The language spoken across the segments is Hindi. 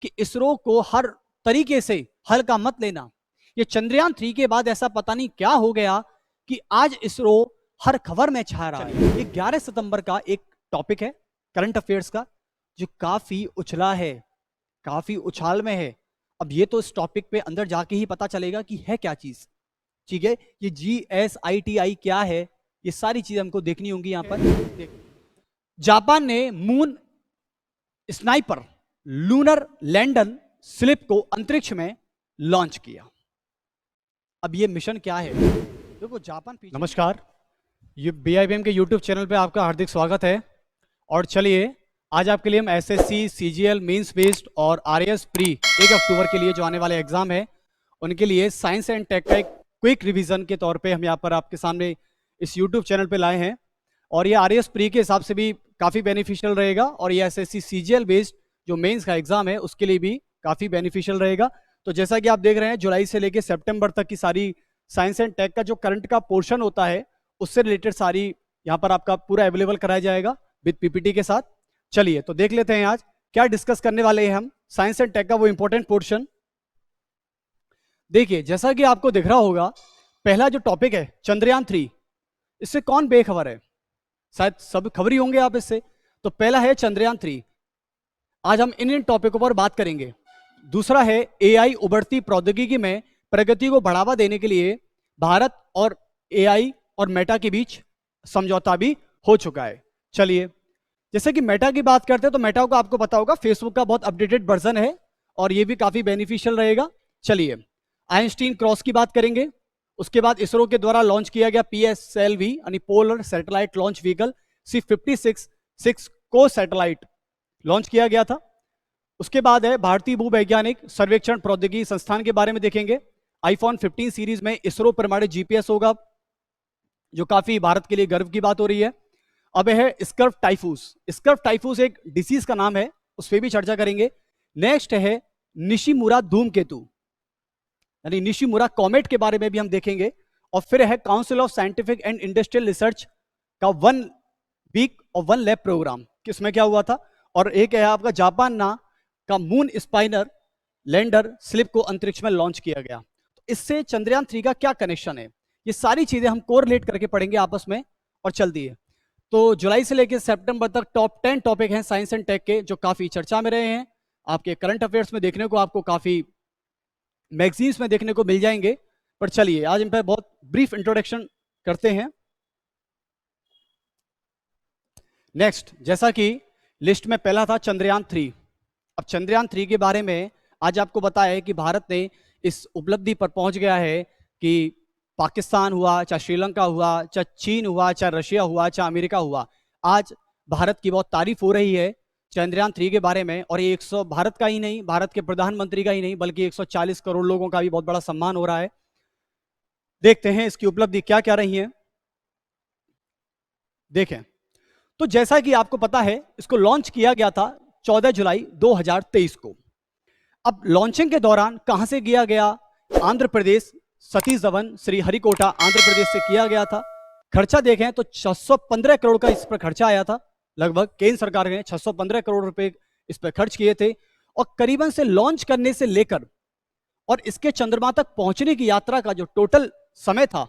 कि इसरो को हर तरीके से हल्का मत लेना। ये चंद्रयान 3 के बाद ऐसा पता नहीं क्या हो गया कि आज इसरो हर खबर में छा रहा है। ये 11 सितंबर का एक टॉपिक है करंट अफेयर्स का, जो काफी उछला है, काफी उछाल में है। अब ये तो इस टॉपिक पे अंदर जाके ही पता चलेगा कि है क्या चीज। ठीक है, ये GSITI क्या है, ये सारी चीजें हमको देखनी होंगी यहां पर। जापान ने moon sniper lunar lander slip को अंतरिक्ष में लॉन्च किया। अब ये मिशन क्या है, देखो जापान। नमस्कार, ये BIBM के YouTube चैनल पे आपका हार्दिक स्वागत है। और चलिए आज आपके लिए हम SSC CGL मेंस बेस्ड और RAS प्री 1 अक्टूबर के लिए जो आने वाले एग्जाम है उनके लिए साइंस एंड टेक का एक क्विक रिवीजन के तौर पे हम यहाँ पर आपके सामने इस YouTube चैनल पे लाए हैं। और ये RAS प्री के हिसाब से भी काफ़ी बेनिफिशियल रहेगा, और ये SSC CGL बेस्ड जो मेंस का एग्जाम है उसके लिए भी काफ़ी बेनिफिशियल रहेगा। तो जैसा कि आप देख रहे हैं, जुलाई से लेकर सितंबर तक की सारी साइंस एंड टेक का जो करंट का पोर्शन होता है उससे रिलेटेड सारी यहाँ पर आपका पूरा अवेलेबल कराया जाएगा विद PPT के साथ। चलिए तो देख लेते हैं आज क्या डिस्कस करने वाले हैं हम साइंस एंड टेक का वो इंपॉर्टेंट पोर्शन। देखिए जैसा कि आपको दिख रहा होगा, पहला जो टॉपिक है चंद्रयान 3, इससे कौन बेखबर है, शायद सब खबर ही होंगे आप इससे। तो पहला है चंद्रयान 3, आज हम इन टॉपिकों पर बात करेंगे। दूसरा है AI उभरती प्रौद्योगिकी में प्रगति को बढ़ावा देने के लिए भारत और AI और मेटा के बीच समझौता भी हो चुका है। चलिए जैसे कि मेटा की बात करते हैं तो मेटा को आपको पता होगा फेसबुक का बहुत अपडेटेड वर्जन है और ये भी काफी बेनिफिशियल रहेगा। चलिए आइंस्टीन क्रॉस की बात करेंगे। उसके बाद इसरो के द्वारा लॉन्च किया गया PSLV यानी polar satellite launch vehicle C56 को सैटेलाइट लॉन्च किया गया था। उसके बाद है भारतीय भूवैज्ञानिक सर्वेक्षण प्रौद्योगिकी संस्थान के बारे में देखेंगे। iPhone 15 सीरीज में इसरो प्रमाणित GPS होगा, जो काफी भारत के लिए गर्व की बात हो रही है। अब है स्कर्व टाइफूस। स्कर्व टाइफूस एक डिसीज का नाम है, उस पर भी चर्चा करेंगे। नेक्स्ट है निशिमुरा धूमकेतु यानी निशिमुरा कॉमेट के बारे में भी हम देखेंगे। और फिर है council of scientific and industrial research का 1 वीक और 1 लैब प्रोग्राम, किसमें क्या हुआ था। और एक है आपका जापान ना का मून स्पाइनर लैंडर स्लिप को अंतरिक्ष में लॉन्च किया गया। तो इससे चंद्रयान 3 का क्या कनेक्शन है, ये सारी चीजें हम कोरिलेट करके पढ़ेंगे आपस में। और चल दिए तो जुलाई से लेकर सितंबर तक टॉप 10 टॉपिक हैं साइंस एंड टेक के, जो काफी चर्चा में रहे हैं। आपके करंट अफेयर्स में देखने को आपको काफी मैगजीन्स में देखने को मिल जाएंगे। पर चलिए आज इन पर बहुत ब्रीफ इंट्रोडक्शन करते हैं। नेक्स्ट, जैसा कि लिस्ट में पहला था चंद्रयान 3। अब चंद्रयान 3 के बारे में आज आपको बताया है कि भारत ने इस उपलब्धि पर पहुंच गया है कि पाकिस्तान हुआ, चाहे श्रीलंका हुआ, चाहे चीन हुआ, चाहे रशिया हुआ, चाहे अमेरिका हुआ, आज भारत की बहुत तारीफ हो रही है चंद्रयान 3 के बारे में। और ये 100 भारत का ही नहीं, भारत के प्रधानमंत्री का ही नहीं, बल्कि 140 करोड़ लोगों का भी बहुत बड़ा सम्मान हो रहा है। देखते हैं इसकी उपलब्धि क्या क्या रही है। देखें तो जैसा कि आपको पता है, इसको लॉन्च किया गया था 14 जुलाई 2023 को। अब लॉन्चिंग के दौरान कहां से किया गया, आंध्र प्रदेश, सतीश धवन श्रीहरिकोटा आंध्र प्रदेश से किया गया था। खर्चा देखें तो 615 करोड़ का इस पर खर्चा आया था। लगभग केंद्र सरकार ने 615 करोड़ रुपए इस पर खर्च किए थे। और करीबन से लॉन्च करने से लेकर और इसके चंद्रमा तक पहुंचने की यात्रा का जो टोटल समय था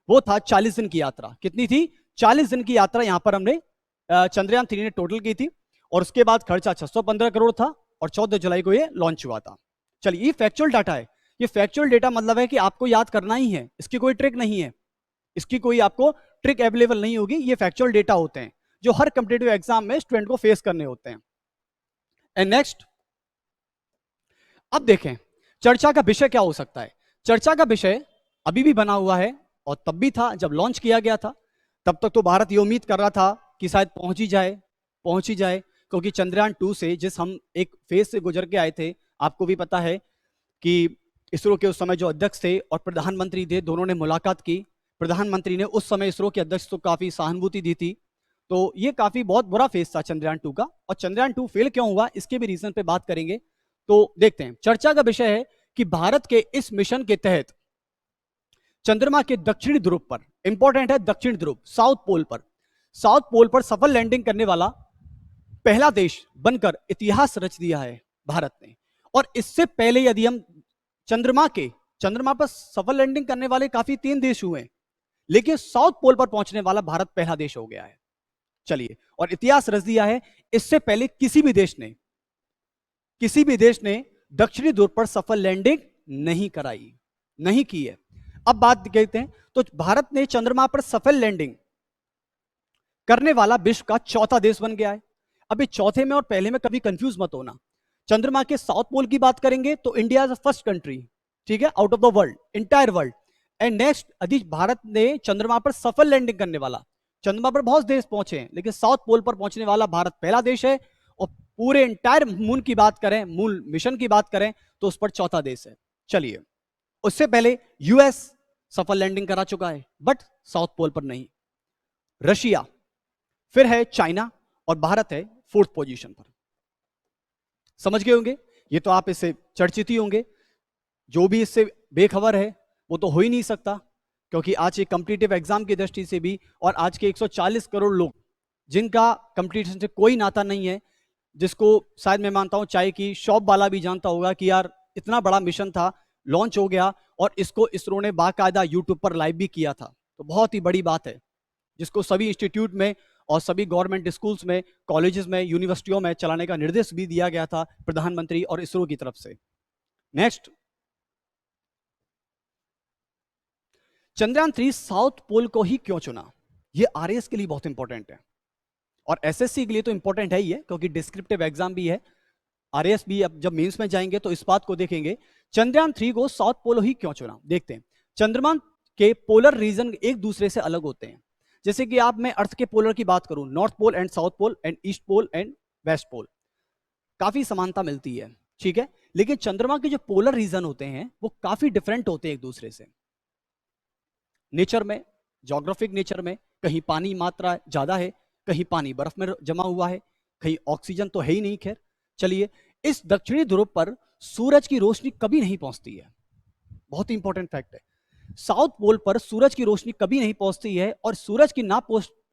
वो था 40 दिन की यात्रा। कितनी थी? 40 दिन की यात्रा यहां पर हमने चंद्रयान 3 ने टोटल की थी। और उसके बाद खर्चा 615 करोड़ था और 14 जुलाई को ये लॉन्च हुआ था। चलिए ये फैक्चुअल डाटा है। ये फैक्चुअल डेटा मतलब है कि आपको याद करना ही है, इसकी कोई ट्रिक नहीं है, इसकी कोई आपको ट्रिक अवेलेबल नहीं होगी। ये फैक्चुअल डेटा होते हैं जो हर कॉम्पिटिटिव एग्जाम में स्टूडेंट को फेस करने होते हैं। एंड नेक्स्ट, अब देखें चर्चा का विषय क्या हो सकता है। चर्चा का विषय अभी भी बना हुआ है और तब भी था जब लॉन्च किया गया था। तब तक तो भारत ये उम्मीद कर रहा था कि शायद पहुंच ही जाए, क्योंकि चंद्रयान 2 से जिस हम एक फेज से गुजर के आए थे, आपको भी पता है कि इसरो के उस समय जो अध्यक्ष थे और प्रधानमंत्री थे, दोनों ने मुलाकात की। प्रधानमंत्री ने उस समय इसरो के अध्यक्ष को काफी सहानुभूति दी थी। तो ये काफी बहुत बुरा फेज था चंद्रयान 2 का। और चंद्रयान 2 फेल क्यों हुआ, इसके भी रीजन पे बात करेंगे। तो देखते हैं, चर्चा का विषय है कि भारत के इस मिशन के तहत चंद्रमा के दक्षिणी ध्रुव पर, इंपॉर्टेंट है दक्षिण ध्रुव, साउथ पोल पर सफल लैंडिंग करने वाला पहला देश बनकर इतिहास रच दिया है भारत ने। और इससे पहले यदि हम चंद्रमा पर सफल लैंडिंग करने वाले काफी 3 देश हुए, लेकिन साउथ पोल पर पहुंचने वाला भारत पहला देश हो गया है। चलिए, और इतिहास रच दिया है, इससे पहले किसी भी देश ने दक्षिणी ध्रुव पर सफल लैंडिंग नहीं की है। अब बात कहते हैं, तो भारत ने चंद्रमा पर सफल लैंडिंग करने वाला विश्व का चौथा देश बन गया है। अभी चौथे में और पहले में कभी कंफ्यूज मत होना। चंद्रमा के साउथ पोल की बात करेंगे तो India is the first country, ठीक है, out of the world, entire world. And next, यदि भारत ने चंद्रमा पर सफल लैंडिंग करने वाला, चंद्रमा पर बहुत देश पहुंचे हैं, लेकिन साउथ पोल पर पहुंचने वाला भारत पहला देश है। और पूरे इंटायर मून की बात करें, मून मिशन की बात करें, तो उस पर चौथा देश है। चलिए, उससे पहले यूएस सफल लैंडिंग करा चुका है, बट साउथ पोल पर नहीं। रशिया, फिर है चाइना, और भारत है 4th पोजीशन पर। समझ गए होंगे, ये तो आप इससे चर्चित ही होंगे। जो भी इससे बेखबर है वो तो हो ही नहीं सकता, क्योंकि आज एक कॉम्पिटिटिव एग्जाम की दृष्टि से भी, और आज के 140 करोड़ लोग जिनका कॉम्पिटिशन से कोई नाता नहीं है, जिसको शायद मैं मानता हूं चाय की शॉप वाला भी जानता होगा कि यार इतना बड़ा मिशन था, लॉन्च हो गया, और इसको इसरो ने बाकायदा यूट्यूब पर लाइव भी किया था। तो बहुत ही बड़ी बात है, जिसको सभी इंस्टीट्यूट में और सभी गवर्नमेंट स्कूल्स में, कॉलेजेस में, यूनिवर्सिटियों में चलाने का निर्देश भी दिया गया था प्रधानमंत्री और इसरो की तरफ से। नेक्स्ट, चंद्रयान 3 साउथ पोल को ही क्यों चुना? ये आरएएस के लिए बहुत इंपॉर्टेंट है, और एसएससी के लिए तो इंपॉर्टेंट है ही है, क्योंकि डिस्क्रिप्टिव एग्जाम भी है। आरएएस भी अब जब मेंस में जाएंगे तो इस बात को देखेंगे। चंद्रयान 3 को साउथ पोल ही क्यों चुना? देखते हैं। चंद्रमा के पोलर रीजन एक दूसरे से अलग होते हैं। जैसे कि आप, मैं अर्थ के पोलर की बात करूं, north pole and south pole and east pole and west pole, काफी समानता मिलती है, ठीक है। लेकिन चंद्रमा के जो पोलर रीजन होते हैं वो काफी डिफरेंट होते हैं एक दूसरे से। नेचर में, ज्योग्राफिक नेचर में, कहीं पानी मात्रा ज्यादा है, कहीं पानी बर्फ में जमा हुआ है, कहीं ऑक्सीजन तो है ही नहीं। खैर चलिए, इस दक्षिणी ध्रुव पर सूरज की रोशनी कभी नहीं पहुंचती है, बहुत ही इंपॉर्टेंट फैक्ट है। साउथ पोल पर सूरज की रोशनी कभी नहीं पहुंचती है, और सूरज की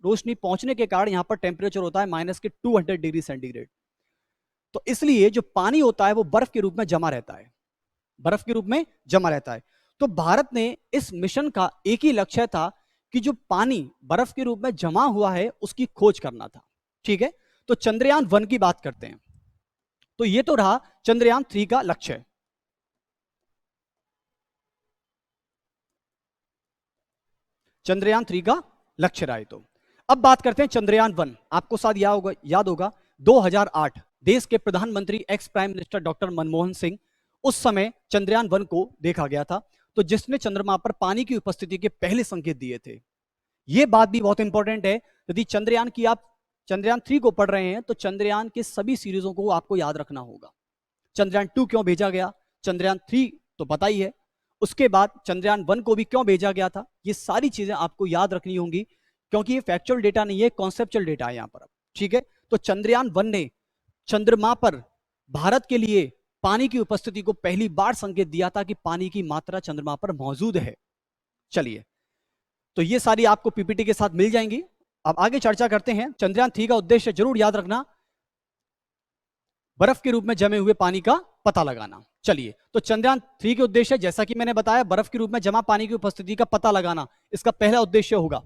रोशनी पहुंचने के कारण यहां पर टेम्परेचर होता है -200 डिग्री सेंटीग्रेड। तो इसलिए जो पानी होता है वो बर्फ के रूप में जमा रहता है, बर्फ के रूप में जमा रहता है। तो भारत ने इस मिशन का एक ही लक्ष्य था कि जो पानी बर्फ के रूप में जमा हुआ है उसकी खोज करना था, ठीक है। तो चंद्रयान 1 की बात करते हैं, तो ये तो रहा चंद्रयान 3 का लक्ष्य। चंद्रयान 3 का लक्ष्य रहा है। तो अब बात करते हैं चंद्रयान 1। आपको शायद याद होगा 2008 देश के प्रधानमंत्री ex prime minister doctor Manmohan Singh, उस समय चंद्रयान 1 को देखा गया था, तो जिसने चंद्रमा पर पानी की उपस्थिति के पहले संकेत दिए थे। यह बात भी बहुत इंपॉर्टेंट है। यदि चंद्रयान की आप चंद्रयान 3 को पढ़ रहे हैं तो चंद्रयान के सभी सीरीजों को आपको याद रखना होगा। चंद्रयान 2 क्यों भेजा गया, चंद्रयान 3 तो पता ही है, उसके बाद चंद्रयान 1 को भी क्यों भेजा गया था, ये सारी चीजें आपको याद रखनी होंगी, क्योंकि ये फैक्चुअल डेटा नहीं है, कॉन्सेप्चुअल डेटा है यहां पर, ठीक है। तो चंद्रयान 1 ने चंद्रमा पर भारत के लिए पानी की उपस्थिति को पहली बार संकेत दिया था कि पानी की मात्रा चंद्रमा पर मौजूद है। चलिए, तो ये सारी आपको पीपीटी के साथ मिल जाएंगी। अब आगे चर्चा करते हैं। चंद्रयान 3 का उद्देश्य जरूर याद रखना, बर्फ के रूप में जमे हुए पानी का पता लगाना। चलिए, तो चंद्रयान 3 के उद्देश्य, जैसा कि मैंने बताया, बर्फ के रूप में जमा पानी की उपस्थिति का पता लगाना, इसका पहला उद्देश्य होगा।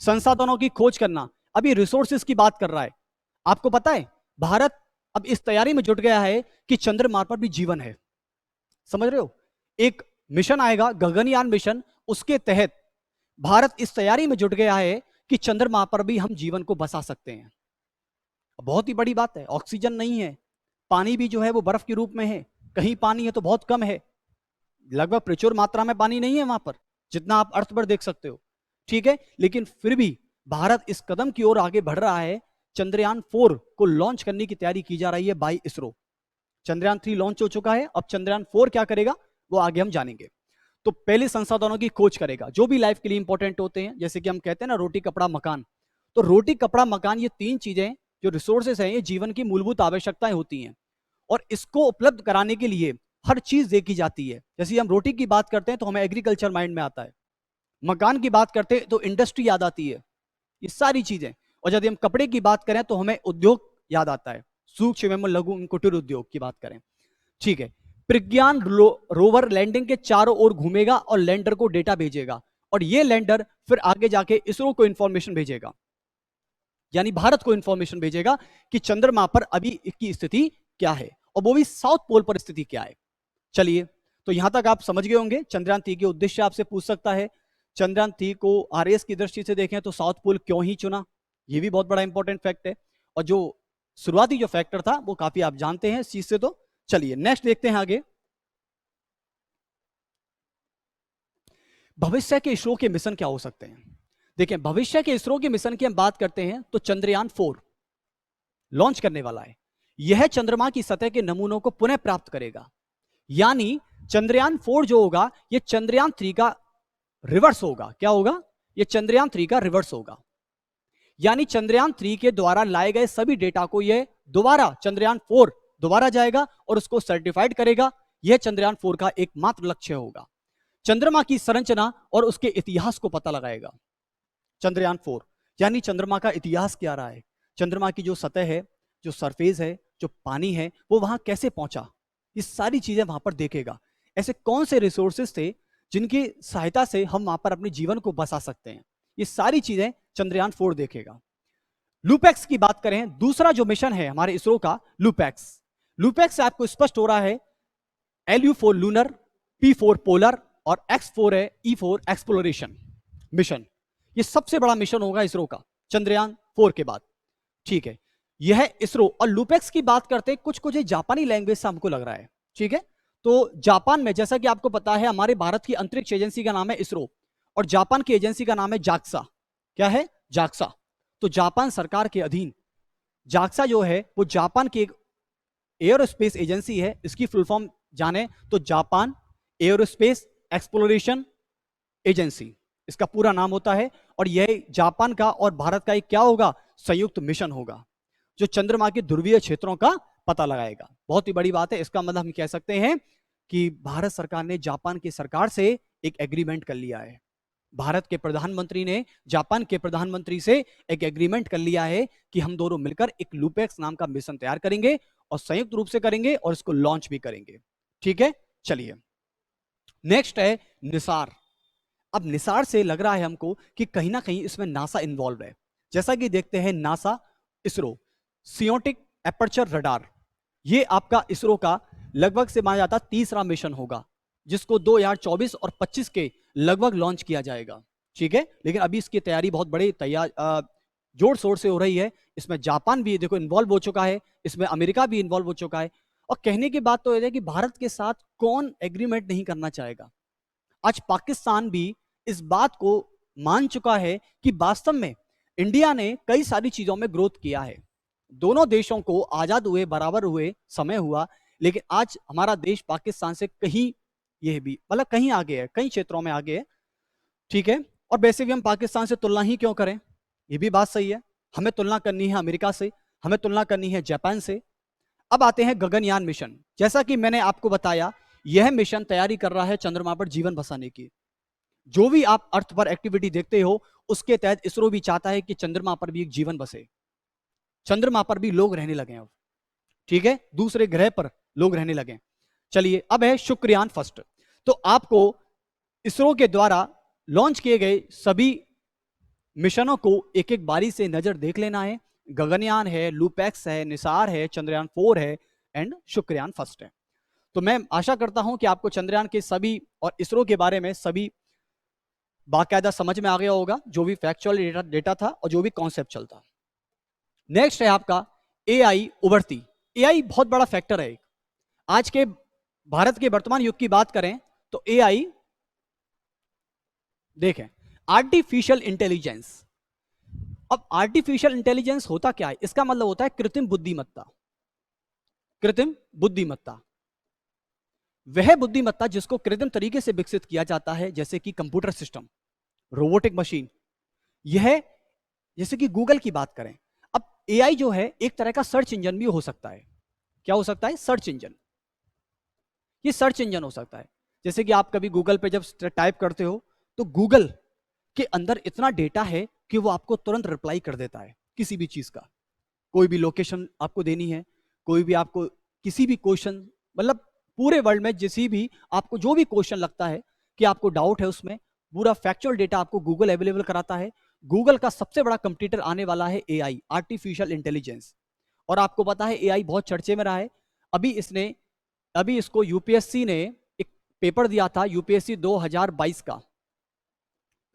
संसाधनों की खोज करना, अभी रिसोर्सेज की बात कर रहा है। आपको पता है भारत अब इस तैयारी में जुट गया है कि चंद्रमा पर भी जीवन है। समझ रहे हो, एक मिशन आएगा, गगनयान मिशन, उसके तहत भारत इस तैयारी में जुट गया है कि चंद्रमा पर भी हम जीवन को बसा सकते हैं। बहुत ही बड़ी बात है। ऑक्सीजन नहीं है, पानी भी जो है वो बर्फ के रूप में है, कहीं पानी है तो बहुत कम है, लगभग प्रचुर मात्रा में पानी नहीं है वहां पर, जितना आप अर्थ पर देख सकते हो, ठीक है। लेकिन फिर भी भारत इस कदम की ओर आगे बढ़ रहा है। चंद्रयान 4 को लॉन्च करने की तैयारी की जा रही है बाय इसरो। चंद्रयान 3 लॉन्च हो चुका है, अब चंद्रयान 4 क्या करेगा वो आगे हम जानेंगे। तो पहले संसाधनों की खोज करेगा जो भी लाइफ के लिए इंपॉर्टेंट होते हैं, जैसे कि हम कहते हैं ना रोटी कपड़ा मकान। तो रोटी कपड़ा मकान, ये 3 चीजें जो रिसोर्सेस हैं, ये जीवन की मूलभूत आवश्यकताएं होती हैं, और इसको उपलब्ध कराने के लिए हर चीज देखी जाती है। जैसे हम रोटी की बात करते हैं तो हमें एग्रीकल्चर माइंड में आता है, मकान की बात करते हैं तो इंडस्ट्री याद आती है, ये सारी चीजें। और यदि हम कपड़े की बात करें तो हमें उद्योग याद आता है, सूक्ष्म एवं लघु कुटीर उद्योग की बात करें। ठीक है। प्रज्ञान रोवर लैंडिंग के चारों ओर घूमेगा और लैंडर को डेटा भेजेगा, और ये लैंडर फिर आगे जाके इसरो को इंफॉर्मेशन भेजेगा, यानी भारत को इंफॉर्मेशन भेजेगा कि चंद्रमा पर अभी की स्थिति क्या है, और वो भी साउथ पोल पर स्थिति क्या है। चलिए, तो यहां तक आप समझ गए होंगे चंद्रयान 3 के उद्देश्य आपसे पूछ सकता है। चंद्रयान 3 को आरएस की दृष्टि से देखें तो साउथ पोल क्यों ही चुना, ये भी बहुत बड़ा इंपॉर्टेंट फैक्ट है, और जो शुरुआती जो फैक्टर था वो काफी आप जानते हैं इस चीज से। तो चलिए नेक्स्ट देखते हैं आगे। भविष्य के इसरो के मिशन क्या हो सकते हैं। देखिए, भविष्य के इसरो के मिशन की हम बात करते हैं तो चंद्रयान 4 लॉन्च करने वाला है। यह चंद्रमा की सतह के नमूनों को पुनः प्राप्त करेगा, यानी चंद्रयान 4 जो होगा ये चंद्रयान 3 का रिवर्स होगा। क्या होगा? ये चंद्रयान 3 का रिवर्स होगा, यानी चंद्रयान 3 के द्वारा लाए गए सभी डेटा को यह दोबारा चंद्रयान 4 दोबारा जाएगा और उसको सर्टिफाइड करेगा। यह चंद्रयान 4 का एकमात्र लक्ष्य होगा। चंद्रमा की संरचना और उसके इतिहास को पता लगाएगा चंद्रयान 4, यानी चंद्रमा का इतिहास क्या रहा है, चंद्रमा की जो सतह है, जो सरफेस है, जो पानी है, वो वहां कैसे पहुंचा, ये सारी चीजें वहां पर देखेगा। ऐसे कौन से रिसोर्सेस थे जिनकी सहायता से हम वहां पर अपने जीवन को बसा सकते हैं, ये सारी चीजें चंद्रयान 4 देखेगा। लूपैक्स की बात करें, दूसरा जो मिशन है हमारे इसरो का, लूपैक्स। लूपैक्स से आपको स्पष्ट हो रहा है LU4 लूनर, P4 पोलर और X4 है E4 एक्सप्लोरेशन मिशन। ये सबसे बड़ा मिशन होगा इसरो का चंद्रयान 4 के बाद। ठीक है, यह इसरो। और लूपैक्स की बात करते हैं, कुछ कुछ जापानी लैंग्वेज से हमको लग रहा है। ठीक है, तो जापान में, जैसा कि आपको पता है, हमारे भारत की अंतरिक्ष एजेंसी का नाम है इसरो और जापान की एजेंसी का नाम है जाक्सा। क्या है? जाक्सा। तो जापान सरकार के अधीन जाक्सा जो है वो जापान की एक एयरोस्पेस एजेंसी है। इसकी फुल फॉर्म जाने तो जापान एयरोस्पेस एक्सप्लोरेशन एजेंसी इसका पूरा नाम होता है। और यह जापान का और भारत का एक क्या होगा? संयुक्त मिशन होगा जो चंद्रमा के ध्रुवीय क्षेत्रों का पता लगाएगा। बहुत ही बड़ी बात है। इसका मतलब हम कह सकते हैं कि भारत सरकार ने जापान की सरकार से एक एग्रीमेंट कर लिया है। भारत के प्रधानमंत्री ने जापान के प्रधानमंत्री से एक एग्रीमेंट कर लिया है कि हम दोनों मिलकर एक लूपैक्स नाम का मिशन तैयार करेंगे और संयुक्त रूप से करेंगे और इसको लॉन्च भी करेंगे। ठीक है, चलिए नेक्स्ट है निसार। अब निसार से लग रहा है हमको कि कहीं ना कहीं इसमें नासा इन्वॉल्व है। जैसा कि देखते हैं नासा इसरो सियोटिक एपर्चर रडार, ये आपका इसरो का लगभग से माना जाता तीसरा मिशन होगा, जिसको 2024 और 25 के लगभग लॉन्च किया जाएगा। ठीक है, लेकिन अभी इसकी तैयारी बहुत बड़ी जोर शोर से हो रही है। इसमें जापान भी देखो इन्वॉल्व हो चुका है, इसमें अमेरिका भी इन्वॉल्व हो चुका है। और कहने की बात तो यह है कि भारत के साथ कौन एग्रीमेंट नहीं करना चाहेगा। आज पाकिस्तान भी इस बात को मान चुका है कि वास्तव में इंडिया ने कई सारी चीजों में ग्रोथ किया है। दोनों देशों को आजाद हुए बराबर हुए समय हुआ, लेकिन आज हमारा देश पाकिस्तान से कहीं, यह भी मतलब कहीं आगे है, कई क्षेत्रों में आगे है। ठीक है, और वैसे भी हम पाकिस्तान से तुलना ही क्यों करें, यह भी बात सही है। हमें तुलना करनी है अमेरिका से, हमें तुलना करनी है जापान से। अब आते हैं गगनयान मिशन। जैसा कि मैंने आपको बताया, यह मिशन तैयारी कर रहा है चंद्रमा पर जीवन बसाने की। जो भी आप अर्थ पर एक्टिविटी देखते हो उसके तहत इसरो भी चाहता है कि चंद्रमा पर भी एक जीवन बसे, चंद्रमा पर भी लोग रहने लगे अब। ठीक है, दूसरे ग्रह पर लोग रहने लगे। चलिए, अब है शुक्रयान फर्स्ट। तो आपको इसरो के द्वारा लॉन्च किए गए सभी मिशनों को एक एक बारी से नजर देख लेना है। गगनयान है, लूपैक्स है, निसार है, चंद्रयान 4 है एंड शुक्रयान फर्स्ट है। तो मैं आशा करता हूं कि आपको चंद्रयान के सभी और इसरो के बारे में सभी बाकायदा समझ में आ गया होगा, जो भी फैक्चुअल डेटा था और जो भी कॉन्सेप्चुअल था। नेक्स्ट है आपका एआई उभरती। एआई बहुत बड़ा फैक्टर है। आज के भारत के वर्तमान युग की बात करें तो एआई, देखें, आर्टिफिशियल इंटेलिजेंस। अब आर्टिफिशियल इंटेलिजेंस होता क्या है? इसका मतलब होता है कृत्रिम बुद्धिमत्ता। कृत्रिम बुद्धिमत्ता वह बुद्धिमत्ता जिसको कृत्रिम तरीके से विकसित किया जाता है, जैसे कि कंप्यूटर सिस्टम, रोबोटिक मशीन। यह जैसे कि गूगल की बात करें, अब एआई जो है एक तरह का सर्च इंजन भी हो सकता है। क्या हो सकता है? Search engine. ये सर्च इंजन हो सकता है। जैसे कि आप कभी गूगल पे जब टाइप करते हो तो गूगल के अंदर इतना डेटा है कि वो आपको तुरंत रिप्लाई कर देता है किसी भी चीज का। कोई भी लोकेशन आपको देनी है, कोई भी आपको किसी भी क्वेश्चन मतलब पूरे वर्ल्ड में जिसी भी आपको जो भी क्वेश्चन लगता है कि आपको डाउट है उसमें, पूरा फैक्चुअल डेटा आपको गूगल अवेलेबल कराता है। गूगल का सबसे बड़ा कंपटीटर आने वाला है एआई, आर्टिफिशियल इंटेलिजेंस। और आपको पता है एआई बहुत चर्चे में रहा है। अभी इसको यूपीएससी ने एक पेपर दिया था, यूपीएससी 2022 का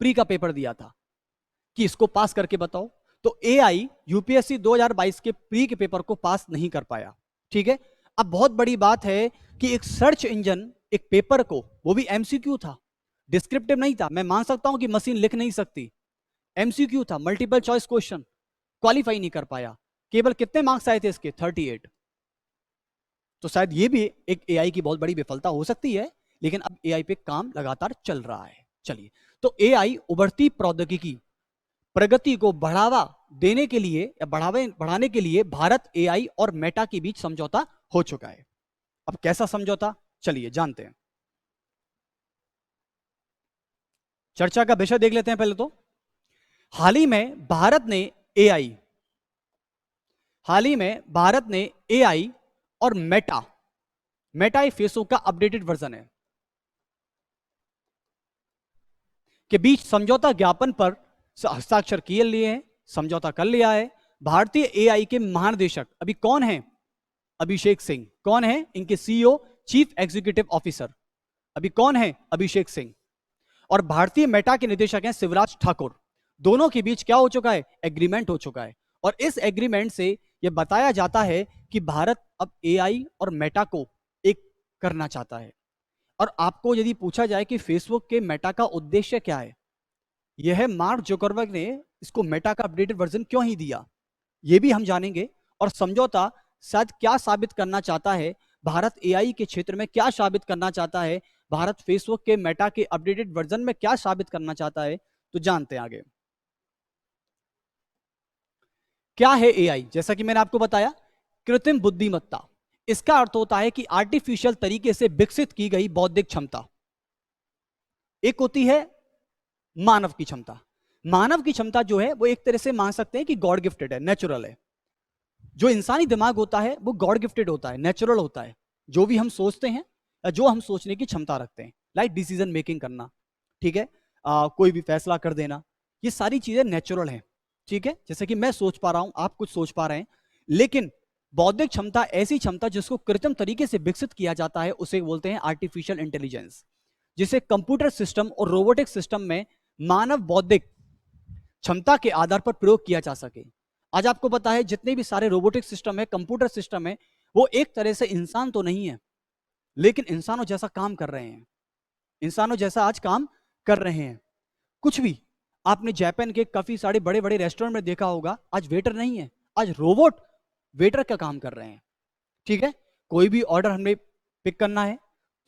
प्री का पेपर दिया था कि इसको पास करके बताओ। तो एआई यूपीएससी 2022 के प्री के पेपर को पास नहीं कर पाया। ठीक है, अब बहुत बड़ी बात है कि एक सर्च इंजन एक पेपर को, वो भी एमसीक्यू था, डिस्क्रिप्टिव नहीं था। मैं मान सकता हूं कि मशीन लिख नहीं सकती, एमसीक्यू था, मल्टीपल चॉइस क्वेश्चन, क्वालिफाई नहीं कर पाया। केवल कितने मार्क्स आए थे इसके? 38। तो शायद ये भी एक एआई की बहुत बड़ी विफलता हो सकती है, लेकिन अब एआई पे काम लगातार चल रहा है। चलिए, तो एआई उभरती प्रौद्योगिकी प्रगति को बढ़ावा देने के लिए या बढ़ाने के लिए भारत, एआई और मेटा के बीच समझौता हो चुका है। अब कैसा समझौता, चलिए जानते हैं। चर्चा का विषय देख लेते हैं पहले तो। हाल ही में भारत ने एआई और मेटा ये फेसबुक का अपडेटेड वर्जन है, के बीच समझौता ज्ञापन पर हस्ताक्षर किए लिए हैं, समझौता कर लिया है। भारतीय एआई के महानिदेशक अभी कौन है? अभिषेक सिंह। कौन है? इनके सीईओ, चीफ एग्जीक्यूटिव ऑफिसर अभी कौन है? अभिषेक सिंह। और भारतीय मेटा के निदेशक हैं शिवराज ठाकुर। दोनों के बीच क्या हो चुका है? एग्रीमेंट हो चुका है। और इस एग्रीमेंट से यह बताया जाता है कि भारत अब एआई और मेटा को एक करना चाहता है। और आपको यदि पूछा जाए कि फेसबुक के मेटा का उद्देश्य क्या है, यह है मार्क जुकरबर्ग ने इसको मेटा का अपडेटेड वर्जन क्यों ही दिया, यह भी हम जानेंगे। और समझौता शायद क्या साबित करना चाहता है, भारत एआई के क्षेत्र में क्या साबित करना चाहता है, भारत फेसबुक के मेटा के अपडेटेड वर्जन में क्या साबित करना चाहता है, तो जानते हैं आगे। क्या है एआई? जैसा कि मैंने आपको बताया, कृत्रिम बुद्धिमत्ता। इसका अर्थ होता है कि आर्टिफिशियल तरीके से विकसित की गई बौद्धिक क्षमता। एक होती है मानव की क्षमता। मानव की क्षमता जो है वो एक तरह से मान सकते हैं कि गॉड गिफ्टेड है, नेचुरल है। जो इंसानी दिमाग होता है वो गॉड गिफ्टेड होता है, नेचुरल होता है। जो भी हम सोचते हैं या जो हम सोचने की क्षमता रखते हैं, लाइक डिसीजन मेकिंग करना, ठीक है, कोई भी फैसला कर देना, ये सारी चीजें नेचुरल हैं। ठीक है, जैसे कि मैं सोच पा रहा हूं, आप कुछ सोच पा रहे हैं। लेकिन बौद्धिक क्षमता ऐसी क्षमता जिसको कृत्रिम तरीके से विकसित किया जाता है, उसे बोलते हैं आर्टिफिशियल इंटेलिजेंस, जिसे कंप्यूटर सिस्टम और रोबोटिक सिस्टम में मानव बौद्धिक क्षमता के आधार पर प्रयोग किया जा सके। आज आपको पता है जितने भी सारे रोबोटिक सिस्टम है, कंप्यूटर सिस्टम है, वो एक तरह से इंसान तो नहीं है, लेकिन इंसानों जैसा काम कर रहे हैं, इंसानों जैसा आज काम कर रहे हैं। कुछ भी आपने जापान के काफी सारे बड़े बड़े रेस्टोरेंट में देखा होगा, आज वेटर नहीं है, आज रोबोट वेटर का काम कर रहे हैं। ठीक है, कोई भी ऑर्डर हमने पिक करना है,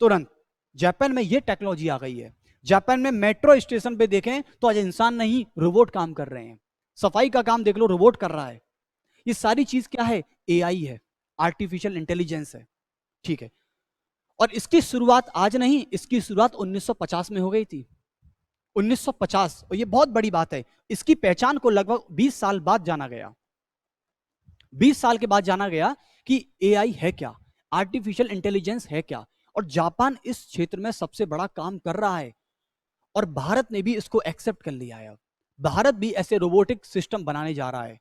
तुरंत जापान में ये टेक्नोलॉजी आ गई है। जापान में मेट्रो स्टेशन पे देखें तो आज इंसान नहीं, रोबोट काम कर रहे हैं। सफाई का काम देख लो, रोबोट कर रहा है। ये सारी चीज क्या है? एआई है, आर्टिफिशियल इंटेलिजेंस है। ठीक है, और इसकी शुरुआत आज नहीं, इसकी शुरुआत 1950 में हो गई थी। 1950, और ये बहुत बड़ी बात है। इसकी पहचान को लगभग 20 साल बाद जाना गया। 20 साल के बाद जाना गया कि एआई है क्या, आर्टिफिशियल इंटेलिजेंस है क्या। और जापान इस क्षेत्र में सबसे बड़ा काम कर रहा है, और भारत ने भी इसको एक्सेप्ट कर लिया है। अब भारत भी ऐसे रोबोटिक सिस्टम बनाने जा रहा है,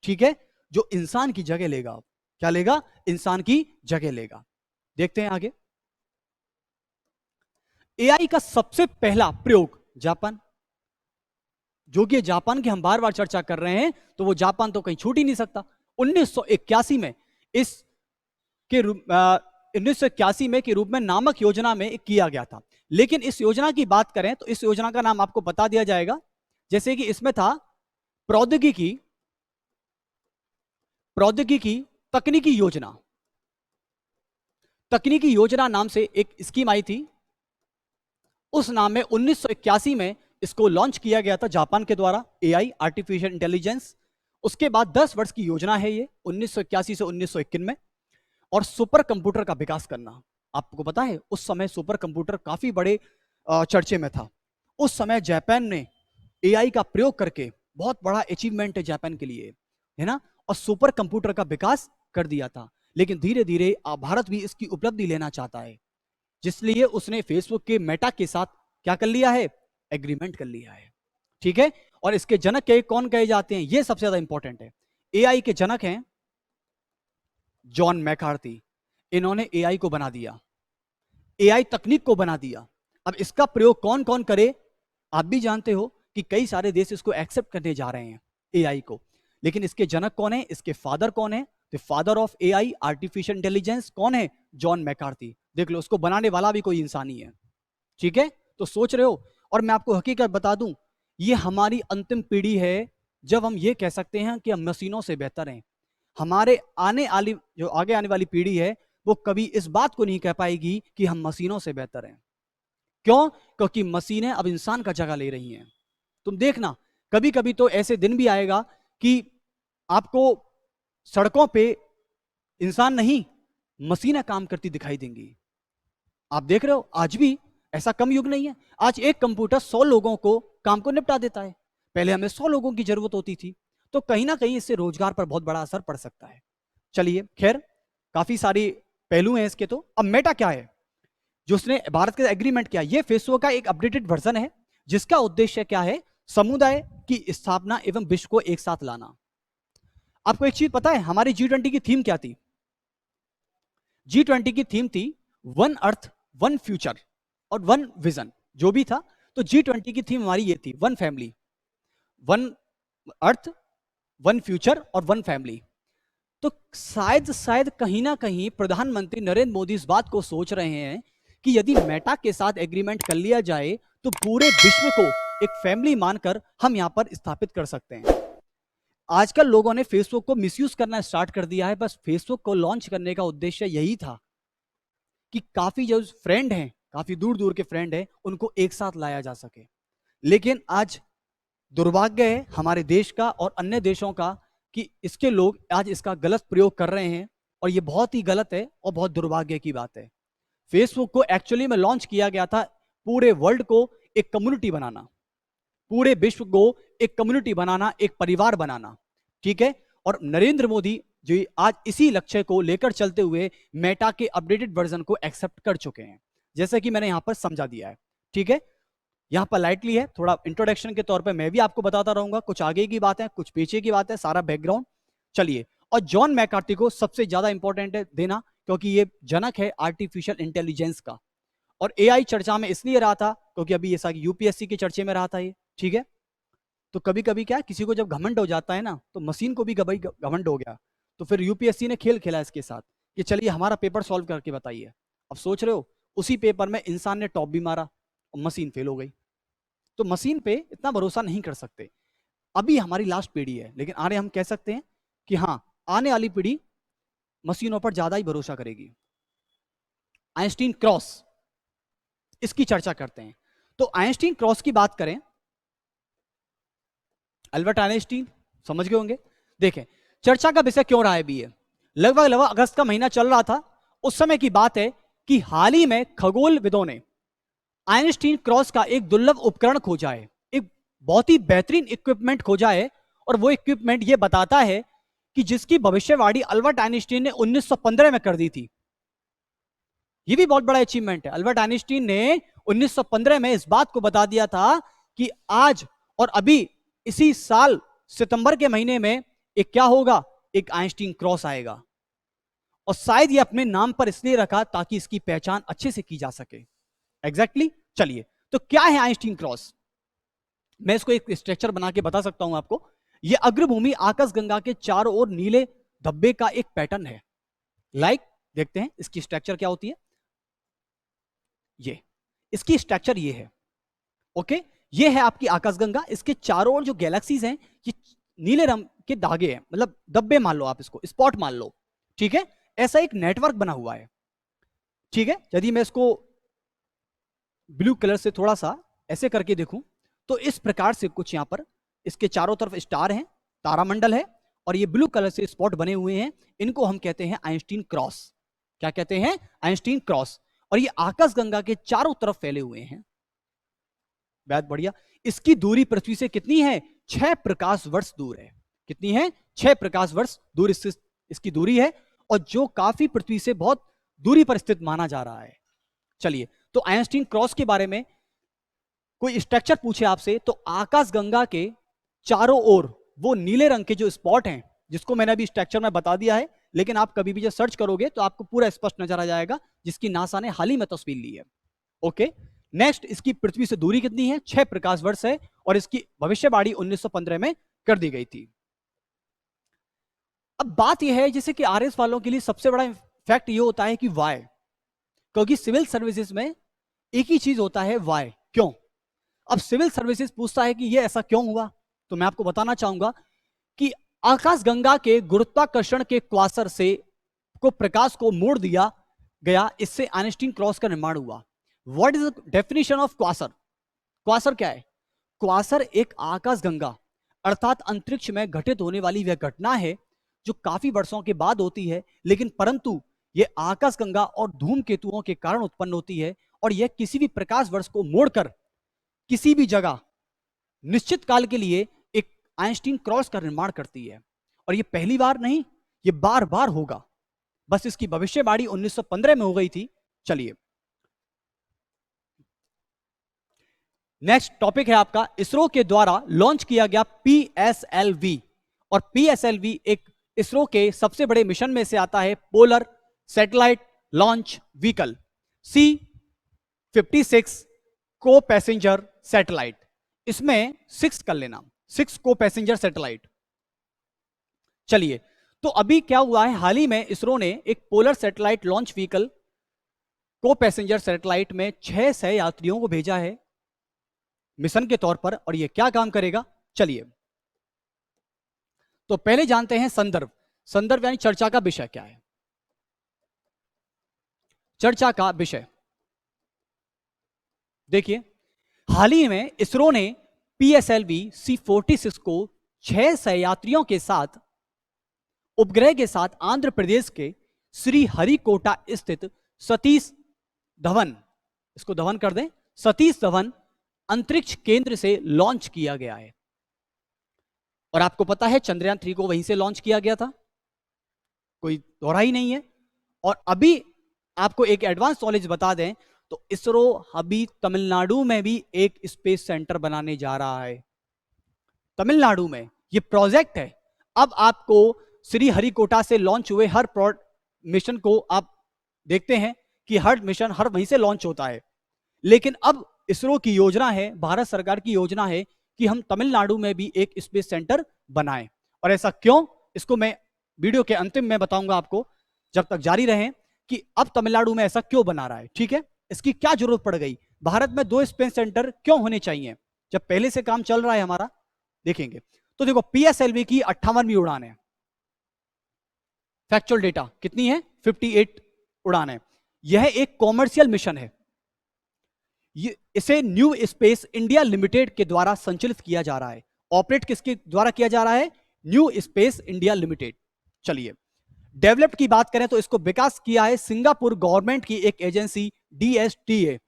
ठीक है, जो इंसान की जगह लेगा। क्या लेगा? इंसान की जगह लेगा। देखते हैं आगे। एआई का सबसे पहला प्रयोग जापान, जो कि जापान की हम बार बार चर्चा कर रहे हैं, तो वो जापान तो कहीं छूट ही नहीं सकता। 1981 में इस के रूप 1981 में के रूप में नामक योजना में किया गया था। लेकिन इस योजना की बात करें तो इस योजना का नाम आपको बता दिया जाएगा। जैसे कि इसमें था प्रौद्योगिकी तकनीकी योजना। तकनीकी योजना नाम से एक स्कीम आई थी, उस नाम में 1981 में इसको लॉन्च किया गया था जापान के द्वारा, एआई, आर्टिफिशियल इंटेलिजेंस। उसके बाद 10 वर्ष की योजना है ये, 1981 से 1991 में। और सुपर कंप्यूटर का विकास करना। आपको पता है उस समय सुपर कंप्यूटर काफी बड़े चर्चे में था। उस समय जापान ने एआई का प्रयोग करके, बहुत बड़ा अचीवमेंट है जापान के लिए, है ना, और सुपर कंप्यूटर का विकास कर दिया था। लेकिन धीरे धीरे भारत भी इसकी उपलब्धि लेना चाहता है, जिसलिए उसने फेसबुक के मेटा के साथ क्या कर लिया है, एग्रीमेंट कर लिया है। ठीक है, और इसके जनक के कौन कहे जाते हैं, ये सबसे ज्यादा इंपॉर्टेंट है। एआई के जनक हैं जॉन मैकार्थी। इन्होंने एआई को बना दिया, एआई तकनीक को बना दिया। अब इसका प्रयोग कौन कौन करे, आप भी जानते हो कि कई सारे देश इसको एक्सेप्ट करने जा रहे हैं एआई को, लेकिन इसके जनक कौन है, इसके फादर कौन है, the father of AI artificial intelligence कौन है, जॉन मैकार्थी। देख लो, उसको बनाने वाला भी कोई इंसान ही है। ठीक है, तो सोच रहे हो, और मैं आपको हकीकत बता दूं, ये हमारी अंतिम पीढ़ी है जब हम ये कह सकते हैं कि हम मशीनों से बेहतर हैं। हमारे आगे आने वाली पीढ़ी है, वो कभी इस बात को नहीं कह पाएगी कि हम मशीनों से बेहतर हैं। क्यों? क्योंकि मशीनें अब इंसान का जगह ले रही हैं। तुम देखना, कभी कभी तो ऐसे दिन भी आएगा कि आपको सड़कों पे इंसान नहीं, मशीनें काम करती दिखाई देंगी। आप देख रहे हो, आज भी ऐसा कम युग नहीं है। आज एक कंप्यूटर 100 लोगों को काम को निपटा देता है। पहले हमें 100 लोगों की जरूरत होती थी। तो कहीं ना कहीं इससे रोजगार पर बहुत बड़ा असर पड़ सकता है। चलिए, खैर, काफी सारी पहलू हैं इसके। तो अब मेटा क्या है, जो उसने भारत के एग्रीमेंट किया, ये फेसबुक का एक अपडेटेड वर्जन है, जिसका उद्देश्य क्या है, समुदाय की स्थापना एवं विश्व को एक साथ लाना। आपको एक चीज पता है, हमारी G20 की थीम क्या थी? G20 की थीम थी वन अर्थ वन फ्यूचर और वन विजन, जो भी था। तो G20 की थीम हमारी ये थी, one family, one earth, one future और वन फैमिली। तो शायद कहीं ना कहीं प्रधानमंत्री नरेंद्र मोदी इस बात को सोच रहे हैं कि यदि मेटा के साथ एग्रीमेंट कर लिया जाए तो पूरे विश्व को एक फैमिली मानकर हम यहां पर स्थापित कर सकते हैं। आजकल लोगों ने फेसबुक को मिसयूज करना स्टार्ट कर दिया है। बस फेसबुक को लॉन्च करने का उद्देश्य यही था कि काफी जो फ्रेंड हैं, काफी दूर दूर के फ्रेंड हैं, उनको एक साथ लाया जा सके। लेकिन आज दुर्भाग्य है हमारे देश का और अन्य देशों का कि इसके लोग आज इसका गलत प्रयोग कर रहे हैं, और ये बहुत ही गलत है और बहुत दुर्भाग्य की बात है। फेसबुक को एक्चुअली में लॉन्च किया गया था पूरे वर्ल्ड को एक कम्युनिटी बनाना, पूरे विश्व को एक कम्युनिटी बनाना, एक परिवार बनाना। ठीक है, और नरेंद्र मोदी जो आज इसी लक्ष्य को लेकर चलते हुए मेटा के अपडेटेड वर्जन को एक्सेप्ट कर चुके हैं, जैसे कि मैंने यहां पर समझा दिया है। ठीक है, यहां पर लाइटली है, थोड़ा इंट्रोडक्शन के तौर पे मैं भी आपको बताता रहूंगा, कुछ आगे की बात है, कुछ पीछे की बात है, सारा बैकग्राउंड। चलिए, और जॉन मैकार्थी को सबसे ज्यादा इंपॉर्टेंट है देना, क्योंकि ये जनक है आर्टिफिशियल इंटेलिजेंस का। और एआई चर्चा में इसलिए रहा था क्योंकि अभी ये यूपीएससी के चर्चे में रहा था ये। ठीक है, तो कभी कभी क्या, किसी को जब घमंड हो जाता है ना, तो मशीन को भी घमंड हो गया, तो फिर यूपीएससी ने खेल खेला इसके साथ कि चलिए हमारा पेपर सॉल्व करके बताइए। अब सोच रहे हो, उसी पेपर में इंसान ने टॉप भी मारा और मशीन फेल हो गई। तो मशीन पे इतना भरोसा नहीं कर सकते। अभी हमारी लास्ट पीढ़ी है, लेकिन आगे हम कह सकते हैं कि हाँ, आने वाली पीढ़ी मशीनों पर ज्यादा ही भरोसा करेगी। आइंस्टीन क्रॉस, इसकी चर्चा करते हैं। तो आइंस्टीन क्रॉस की बात करें, अल्बर्ट आइंस्टीन समझ गए होंगे। देखें, चर्चा का विषय क्यों रहा है भी है, लगभग अगस्त का महीना चल रहा था, उस समय की बात है कि हाल ही में खगोलविदों ने आइंस्टीन क्रॉस का एक दुर्लभ उपकरण खोजा है, एक बहुत ही बेहतरीन इक्विपमेंट खोजा है। और वो इक्विपमेंट ये बताता है कि जिसकी भविष्यवाणी अल्बर्ट आइंस्टीन ने 1915 में कर दी थी। ये भी बहुत बड़ा अचीवमेंट है। अल्बर्ट आइंस्टीन ने 1915 में इस बात को बता दिया था कि आज और अभी इसी साल सितंबर के महीने में एक क्या होगा, एक आइंस्टीन क्रॉस आएगा। और शायद ये अपने नाम पर इसलिए रखा ताकि इसकी पहचान अच्छे से की जा सके। एग्जैक्टली। चलिए, तो क्या है आइंस्टीन क्रॉस? मैं इसको एक स्ट्रक्चर बना के बता सकता हूं आपको। यह अग्रभूमि आकाशगंगा के चारों ओर नीले धब्बे का एक पैटर्न है। लाइक देखते हैं इसकी स्ट्रक्चर क्या होती है। ये इसकी स्ट्रक्चर ये है। ओके, ये है आपकी आकाशगंगा, इसके चारों ओर जो गैलेक्सीज हैं ये नीले रंग के धागे हैं, मतलब धब्बे मान लो, आप इसको स्पॉट मान लो। ठीक है, ऐसा एक नेटवर्क बना हुआ है। ठीक है, यदि मैं इसको ब्लू कलर से थोड़ा सा ऐसे करके देखूं तो इस प्रकार से कुछ यहां पर इसके चारों तरफ स्टार हैं, तारामंडल है, और ये ब्लू कलर से स्पॉट बने हुए हैं। इनको हम कहते हैं आइंस्टीन क्रॉस। क्या कहते हैं? Einstein cross. और ये आकाशगंगा के चारों तरफ फैले हुए हैं। बहुत बढ़िया। इसकी दूरी पृथ्वी से कितनी है? 6 प्रकाश वर्ष दूर है। कितनी है? 6 प्रकाश वर्ष दूर इसकी दूरी है। और जो काफी पृथ्वी से बहुत दूरी पर स्थित माना जा रहा है। चलिए, तो आइंस्टीन क्रॉस के बारे में कोई स्ट्रक्चर पूछे आपसे, तो आकाशगंगा के चारों ओर वो नीले रंग के जो स्पॉट हैं, जिसको मैंने अभी स्ट्रक्चर में बता दिया है, लेकिन आप कभी भी जब सर्च करोगे तो आपको पूरा स्पष्ट नजर आ जाएगा, जिसकी नासा ने हाल ही में तस्वीर ली है। ओके, नेक्स्ट, इसकी पृथ्वी से दूरी कितनी है? 6 प्रकाश वर्ष है, और इसकी भविष्यवाणी 1915 में कर दी गई थी। अब बात यह है, जैसे कि आरएस वालों के लिए सबसे बड़ा फैक्ट ये होता है कि वाई, क्योंकि सिविल सर्विसेज में एक ही चीज होता है, वाई, क्यों। अब सिविल सर्विसेज पूछता है कि ये ऐसा क्यों हुआ, तो मैं आपको बताना चाहूंगा कि आकाशगंगा के गुरुत्वाकर्षण के क्वासर से को प्रकाश को मोड़ दिया गया, इससे आइंस्टीन क्रॉस का निर्माण हुआ। What is the definition of Quasar? Quasar क्या है? क्वासर एक आकाशगंगा अर्थात अंतरिक्ष में घटित होने वाली वह घटना है जो काफी वर्षों के बाद होती है, लेकिन परंतु यह आकाशगंगा और धूमकेतुओं के कारण उत्पन्न होती है, और यह किसी भी प्रकाश वर्ष को मोड़कर किसी भी जगह निश्चित काल के लिए एक आइंस्टीन क्रॉस का निर्माण करती है। और यह पहली बार नहीं, यह बार बार होगा, बस इसकी भविष्यवाणी 1915 में हो गई थी। चलिए, नेक्स्ट टॉपिक है आपका, इसरो के द्वारा लॉन्च किया गया PSLV। और PSLV एक इसरो के सबसे बड़े मिशन में से आता है, polar satellite launch vehicle C-56 को पैसेंजर सैटेलाइट। इसमें 6 कर लेना, 6 को पैसेंजर सैटेलाइट। चलिए, तो अभी क्या हुआ है, हाल ही में इसरो ने एक पोलर सैटेलाइट लॉन्च व्हीकल को पैसेंजर सैटेलाइट में 6 सहयात्रियों को भेजा है मिशन के तौर पर, और यह क्या काम करेगा। चलिए, तो पहले जानते हैं संदर्भ। संदर्भ यानी चर्चा का विषय क्या है। चर्चा का विषय देखिए, हाल ही में इसरो ने PSLV C-46 को 6 सहयात्रियों के साथ उपग्रह के साथ आंध्र प्रदेश के श्रीहरिकोटा स्थित सतीश धवन, इसको धवन कर दें, सतीश धवन अंतरिक्ष केंद्र से लॉन्च किया गया है। और आपको पता है चंद्रयान 3 को वहीं से लॉन्च किया गया था, कोई दोहरा ही नहीं है। और अभी आपको एक एडवांस नॉलेज बता दें तो इसरो अभी तमिलनाडु में भी एक स्पेस सेंटर बनाने जा रहा है। तमिलनाडु में ये प्रोजेक्ट है। अब आपको श्रीहरिकोटा से लॉन्च हुए हर मिशन को आप देखते हैं कि हर मिशन हर वहीं से लॉन्च होता है, लेकिन अब इसरो की योजना है, भारत सरकार की योजना है कि हम तमिलनाडु में भी एक स्पेस सेंटर बनाएं। और ऐसा क्यों, इसको मैं वीडियो के अंतिम में बताऊंगा आपको, जब तक जारी रहें, कि अब तमिलनाडु में ऐसा क्यों बना रहा है। ठीक है, इसकी क्या जरूरत पड़ गई, भारत में 2 स्पेस सेंटर क्यों होने चाहिए जब पहले से काम चल रहा है हमारा, देखेंगे। तो देखो, PSLV की 58वीं उड़ान है। फैक्चुअल डेटा कितनी है? 58 उड़ान है। यह एक कॉमर्शियल मिशन है। इसे न्यू स्पेस इंडिया लिमिटेड के द्वारा संचालित किया जा रहा है। ऑपरेट किसके द्वारा किया जा रहा है? New space India limited. चलिए, डेवलप की बात करें तो इसको विकास किया है सिंगापुर गवर्नमेंट की एक एजेंसी DSTA,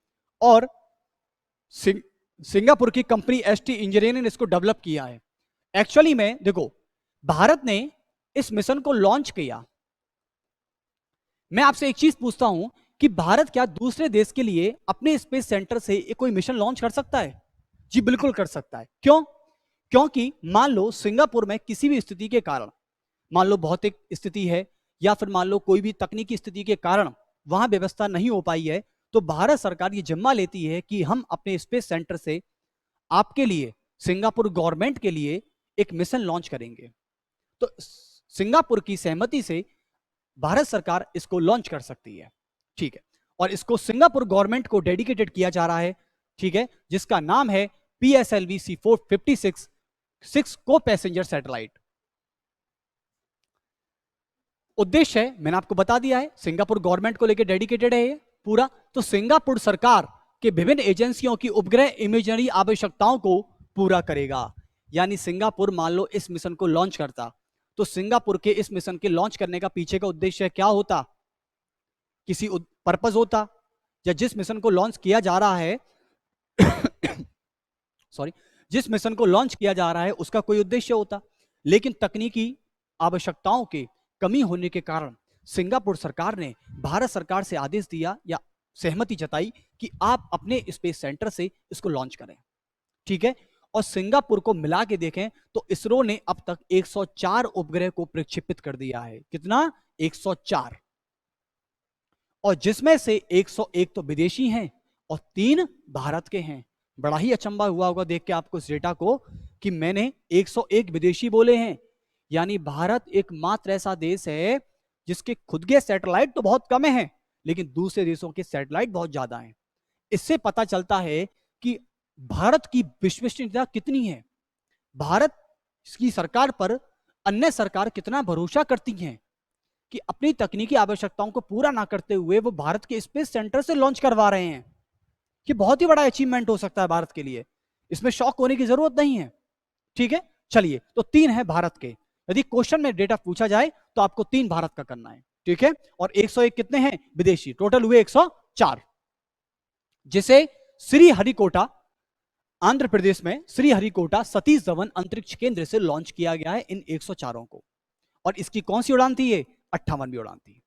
और सिंगापुर की कंपनी ST इंजीनियरिंग ने इसको डेवलप किया है। एक्चुअली में देखो, भारत ने इस मिशन को लॉन्च किया। मैं आपसे एक चीज पूछता हूं कि भारत क्या दूसरे देश के लिए अपने स्पेस सेंटर से कोई मिशन लॉन्च कर सकता है? जी बिल्कुल कर सकता है। क्यों? क्योंकि मान लो सिंगापुर में किसी भी स्थिति के कारण, मान लो भौतिक स्थिति है या फिर मान लो कोई भी तकनीकी स्थिति के कारण वहां व्यवस्था नहीं हो पाई है, तो भारत सरकार ये जिम्मा लेती है कि हम अपने स्पेस सेंटर से आपके लिए, सिंगापुर गवर्नमेंट के लिए एक मिशन लॉन्च करेंगे। तो सिंगापुर की सहमति से भारत सरकार इसको लॉन्च कर सकती है। ठीक है, और इसको सिंगापुर गवर्नमेंट को डेडिकेटेड किया जा रहा है। ठीक है, जिसका नाम है PSLV C-456 6 को पैसेंजर सैटेलाइट। उद्देश्य है, मैंने आपको बता दिया है, सिंगापुर गवर्नमेंट को लेकर डेडिकेटेड है ये पूरा। तो सिंगापुर सरकार के विभिन्न एजेंसियों की उपग्रह इमेजरी आवश्यकताओं को पूरा करेगा। यानी सिंगापुर मान लो इस मिशन को लॉन्च करता, तो सिंगापुर के इस मिशन के लॉन्च करने का पीछे का उद्देश्य क्या होता? किसी पर्पस होता, या जिस मिशन को लॉन्च किया जा रहा है सॉरी, जिस मिशन को लॉन्च किया जा रहा है उसका कोई उद्देश्य होता, लेकिन तकनीकी आवश्यकताओं के कमी होने के कारण सिंगापुर सरकार ने भारत सरकार से आदेश दिया या सहमति जताई कि आप अपने स्पेस सेंटर से इसको लॉन्च करें, ठीक है। और सिंगापुर को मिला के देखें तो इसरो ने अब तक 104 उपग्रह को प्रक्षेपित कर दिया है। कितना? 104। और जिसमें से 101 तो विदेशी हैं और 3 भारत के हैं। बड़ा ही अचंभा हुआ होगा देख के आपको इस डेटा को कि मैंने 101 विदेशी बोले हैं, यानी भारत एकमात्र ऐसा देश है जिसके खुद के सैटेलाइट तो बहुत कम हैं, लेकिन दूसरे देशों के सैटेलाइट बहुत ज्यादा हैं। इससे पता चलता है कि भारत की विश्वसनीयता कितनी है, भारत की सरकार पर अन्य सरकार कितना भरोसा करती हैं कि अपनी तकनीकी आवश्यकताओं को पूरा ना करते हुए वो भारत के स्पेस सेंटर से लॉन्च करवा रहे हैं। कि बहुत ही बड़ा अचीवमेंट हो सकता है भारत के लिए, इसमें शौक होने की जरूरत नहीं है, ठीक है। चलिए, तो 3 है भारत के। यदि क्वेश्चन में डेटा पूछा जाए तो आपको 3 भारत का करना है, ठीक है। और 101 कितने हैं? विदेशी। टोटल हुए 104, जिसे श्रीहरिकोटा आंध्र प्रदेश में श्रीहरिकोटा सतीश धवन अंतरिक्ष केंद्र से लॉन्च किया गया है इन 104 को। और इसकी कौन सी उड़ान थी? ये 58वीं उड़ान थी।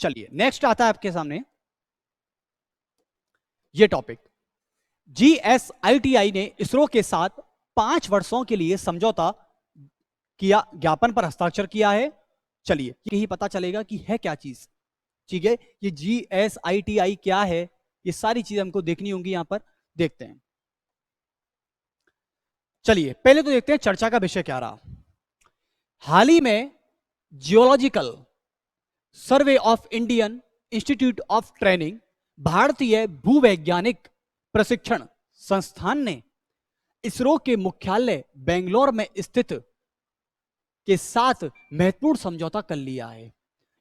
चलिए, नेक्स्ट आता है आपके सामने ये टॉपिक। GSITI ने इसरो के साथ 5 वर्षों के लिए समझौता किया, ज्ञापन पर हस्ताक्षर किया है। चलिए, यही पता चलेगा कि है क्या चीज, ठीक है। ये GSITI क्या है, ये सारी चीजें हमको देखनी होंगी, यहां पर देखते हैं। चलिए, पहले तो देखते हैं चर्चा का विषय क्या रहा। हाल ही में geological survey of Indian institute of training, भारतीय भूवैज्ञानिक प्रशिक्षण संस्थान ने इसरो के मुख्यालय बेंगलोर में स्थित के साथ महत्वपूर्ण समझौता कर लिया है।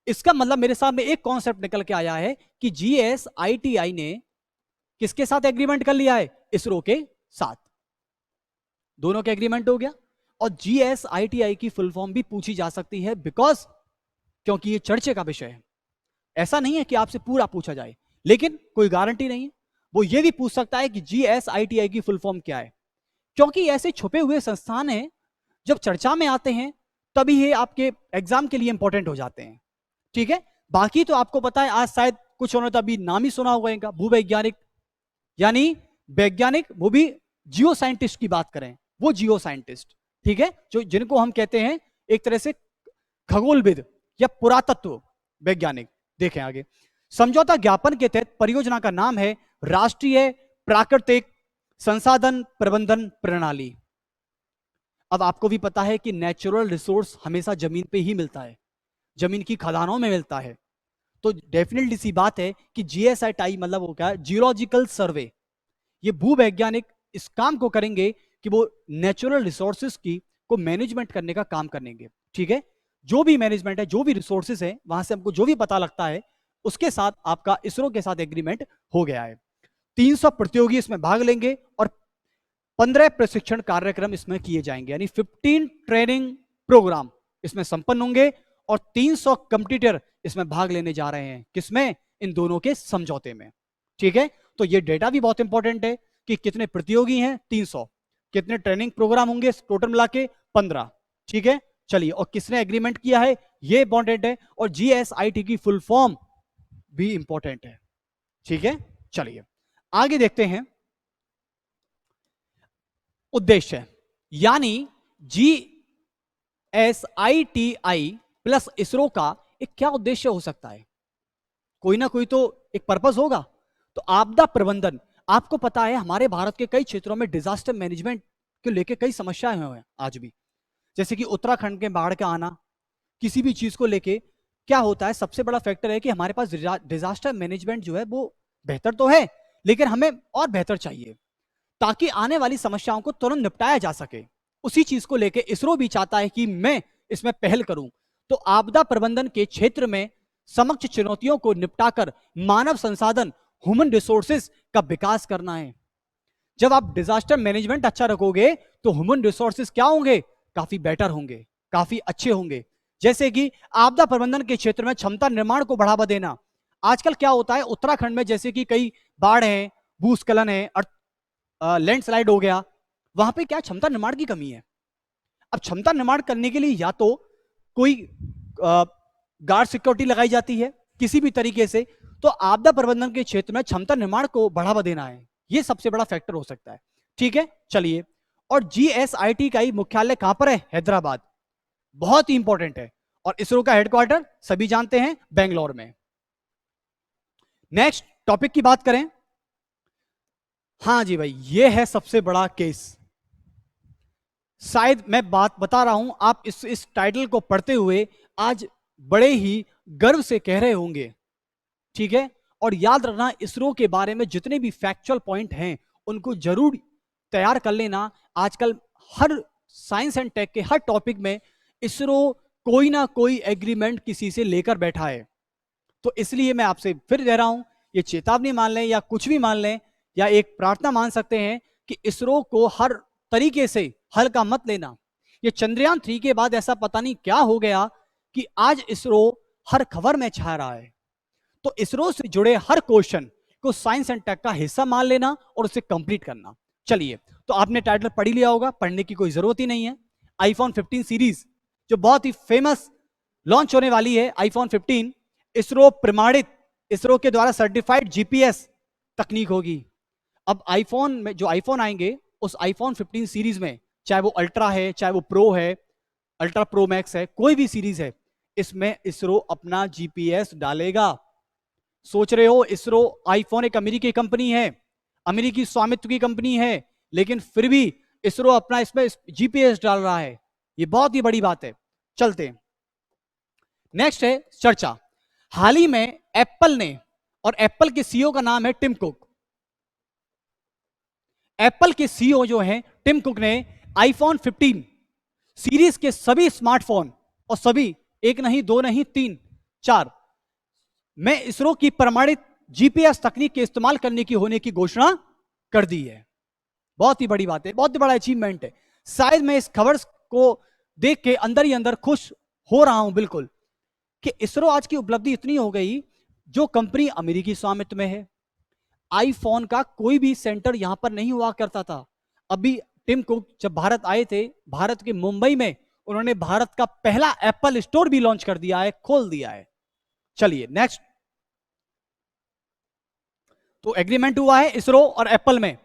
इसका मतलब मेरे सामने एक कॉन्सेप्ट निकल के आया है कि GSITI ने किसके साथ एग्रीमेंट कर लिया है? इसरो के साथ। दोनों के एग्रीमेंट हो गया। और GSITI की फुल फॉर्म भी पूछी जा सकती है, बिकॉज क्योंकि ये चर्चे का विषय है। ऐसा नहीं है कि आपसे पूरा पूछा जाए, लेकिन कोई गारंटी नहीं है। वो ये भी पूछ सकता है कि GSITI की फुल फॉर्म क्या है, क्योंकि ऐसे छुपे हुए संस्थान हैं जब चर्चा में आते हैं तभी ये आपके एग्जाम के लिए इंपॉर्टेंट हो जाते हैं, ठीक है। बाकी तो आपको पता है, आज शायद कुछ होने तो अभी नाम ही सुना होगा इनका, भूवैज्ञानिक, यानी वैज्ञानिक, वो भी जियो साइंटिस्ट की बात करें, वो जियो साइंटिस्ट, ठीक है, जो जिनको हम कहते हैं एक तरह से खगोलविद या पुरातत्व वैज्ञानिक। देखें आगे, समझौता ज्ञापन के तहत परियोजना का नाम है राष्ट्रीय प्राकृतिक संसाधन प्रबंधन प्रणाली। अब आपको भी पता है कि नेचुरल रिसोर्स हमेशा जमीन पे ही मिलता है, जमीन की खदानों में मिलता है। तो डेफिनेटली सी बात है कि GSITI मतलब वो क्या है? जियोलॉजिकल सर्वे। ये भूवैज्ञानिक इस काम को करेंगे कि वो नेचुरल रिसोर्सेज की को मैनेजमेंट करने का काम करेंगे, ठीक है। जो भी मैनेजमेंट है, जो भी रिसोर्सेज है, वहां से हमको जो भी पता लगता है, उसके साथ आपका इसरो के साथ एग्रीमेंट हो गया है। 300 प्रतियोगी इसमें भाग लेंगे और 15 प्रशिक्षण कार्यक्रम इसमें किए जाएंगे, यानी 15 ट्रेनिंग प्रोग्राम इसमें संपन्न होंगे और 300 कॉम्पिटिटर इसमें भाग लेने जा रहे हैं। किसमें? इन दोनों के समझौते में, ठीक है। तो ये डेटा भी बहुत इंपॉर्टेंट है कि कितने प्रतियोगी हैं? 300। कितने ट्रेनिंग प्रोग्राम होंगे? टोटल मिला के 15, ठीक है। चलिए, और किसने एग्रीमेंट किया है, ये इंपॉर्टेंट है। और GSITI की फुल फॉर्म भी इंपॉर्टेंट है, ठीक है। चलिए आगे देखते हैं उद्देश्य, यानी GSITI प्लस इसरो का एक क्या उद्देश्य हो सकता है? कोई ना कोई तो एक पर्पस होगा। तो आपदा प्रबंधन, आपको पता है हमारे भारत के कई क्षेत्रों में डिजास्टर मैनेजमेंट को लेकर कई समस्याएं हुई हैं आज भी, जैसे कि उत्तराखंड के बाढ़ का आना। किसी भी चीज को लेके क्या होता है, सबसे बड़ा फैक्टर है कि हमारे पास डिजास्टर मैनेजमेंट जो है वो बेहतर तो है, लेकिन हमें और बेहतर चाहिए ताकि आने वाली समस्याओं को तुरंत निपटाया जा सके। उसी चीज को लेके इसरो भी चाहता है कि मैं इसमें पहल करूं। तो आपदा प्रबंधन के क्षेत्र में समक्ष चुनौतियों को निपटाकर मानव संसाधन, ह्यूमन रिसोर्सेज का विकास करना है। जब आप डिजास्टर मैनेजमेंट अच्छा रखोगे तो ह्यूमन रिसोर्सेज क्या होंगे? काफी बेटर होंगे, काफी अच्छे होंगे। जैसे कि आपदा प्रबंधन के क्षेत्र में क्षमता निर्माण को बढ़ावा देना। आजकल क्या होता है, उत्तराखंड में जैसे कि कई बाढ़ है, भूस्खलन है, लैंडस्लाइड हो गया, वहां पे क्या क्षमता निर्माण की कमी है। अब क्षमता निर्माण करने के लिए या तो कोई गार्ड सिक्योरिटी लगाई जाती है किसी भी तरीके से, तो आपदा प्रबंधन के क्षेत्र में क्षमता निर्माण को बढ़ावा देना है, यह सबसे बड़ा फैक्टर हो सकता है। ठीक है, चलिए। और GSIT का ही मुख्यालय कहां पर है? हैदराबाद, बहुत ही इंपॉर्टेंट है। और इसरो का हेडक्वार्टर सभी जानते हैं बेंगलोर में। नेक्स्ट टॉपिक की बात करें, हाँ जी भाई, यह है सबसे बड़ा केस। शायद मैं बात बता रहा हूं, आप इस टाइटल को पढ़ते हुए आज बड़े ही गर्व से कह रहे होंगे, ठीक है। और याद रखना, इसरो के बारे में जितने भी फैक्चुअल पॉइंट हैं उनको जरूर तैयार कर लेना। आजकल हर साइंस एंड टेक के हर टॉपिक में इसरो कोई ना कोई एग्रीमेंट किसी से लेकर बैठा है। तो इसलिए मैं आपसे फिर कह रहा हूं, ये चेतावनी मान लें या कुछ भी मान लें या एक प्रार्थना मान सकते हैं कि इसरो को हर तरीके से हल्का मत लेना। ये चंद्रयान 3 के बाद ऐसा पता नहीं क्या हो गया कि आज इसरो हर खबर में छा रहा है। तो इसरो से जुड़े हर क्वेश्चन को साइंस एंड टेक का हिस्सा मान लेना और उसे कंप्लीट करना। चलिए, तो आपने टाइटल पढ़ ही लिया होगा, पढ़ने की कोई जरूरत ही नहीं है। आईफोन 15 सीरीज जो बहुत ही फेमस लॉन्च होने वाली है, आईफोन 15 इसरो प्रमाणित, इसरो के द्वारा सर्टिफाइड जीपीएस तकनीक होगी। अब आईफोन में जो आईफोन आएंगे, उस आईफोन 15 सीरीज में, चाहे वो अल्ट्रा है, चाहे वो प्रो है, अल्ट्रा प्रो मैक्स है, कोई भी सीरीज है, इसमें इसरो अपना जीपीएस डालेगा। सोच रहे हो, इसरो आईफोन एक अमेरिकी कंपनी है, अमेरिकी स्वामित्व की कंपनी है, लेकिन फिर भी इसरो अपना इसमें जीपीएस डाल रहा है। ये बहुत ही बड़ी बात है। चलते हैं, नेक्स्ट है चर्चा। हाल ही में एप्पल ने, और एप्पल के सीईओ का नाम है टिम कुक, एप्पल के सीईओ जो हैं टिम कुक ने आईफोन 15 सीरीज के सभी स्मार्टफोन, और सभी, एक नहीं, दो नहीं, तीन, चार, में इसरो की प्रमाणित जीपीएस तकनीक के इस्तेमाल करने की होने की घोषणा कर दी है। बहुत ही बड़ी बात है, बहुत ही बड़ा अचीवमेंट है। शायद मैं इस खबर को देख के अंदर ही अंदर खुश हो रहा हूं बिल्कुल, कि इसरो आज की उपलब्धि इतनी हो गई, जो कंपनी अमेरिकी स्वामित्व में है, आईफोन का कोई भी सेंटर यहां पर नहीं हुआ करता था। अभी टिम कुक जब भारत आए थे, भारत के मुंबई में उन्होंने भारत का पहला एप्पल स्टोर भी लॉन्च कर दिया है, खोल दिया है। चलिए नेक्स्ट, तो एग्रीमेंट हुआ है इसरो और एप्पल में।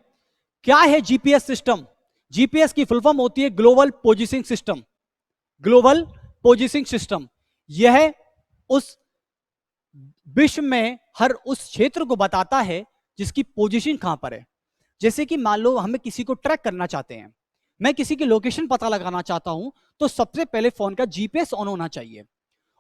क्या है जीपीएस सिस्टम? जीपीएस की फुल फॉर्म होती है global positioning system. Global positioning system यह उस विश्व में हर उस क्षेत्र को बताता है जिसकी पोजीशन कहां पर है। जैसे कि मान लो हमें किसी को ट्रैक करना चाहते हैं, मैं किसी की लोकेशन पता लगाना चाहता हूं, तो सबसे पहले फोन का जीपीएस ऑन होना चाहिए।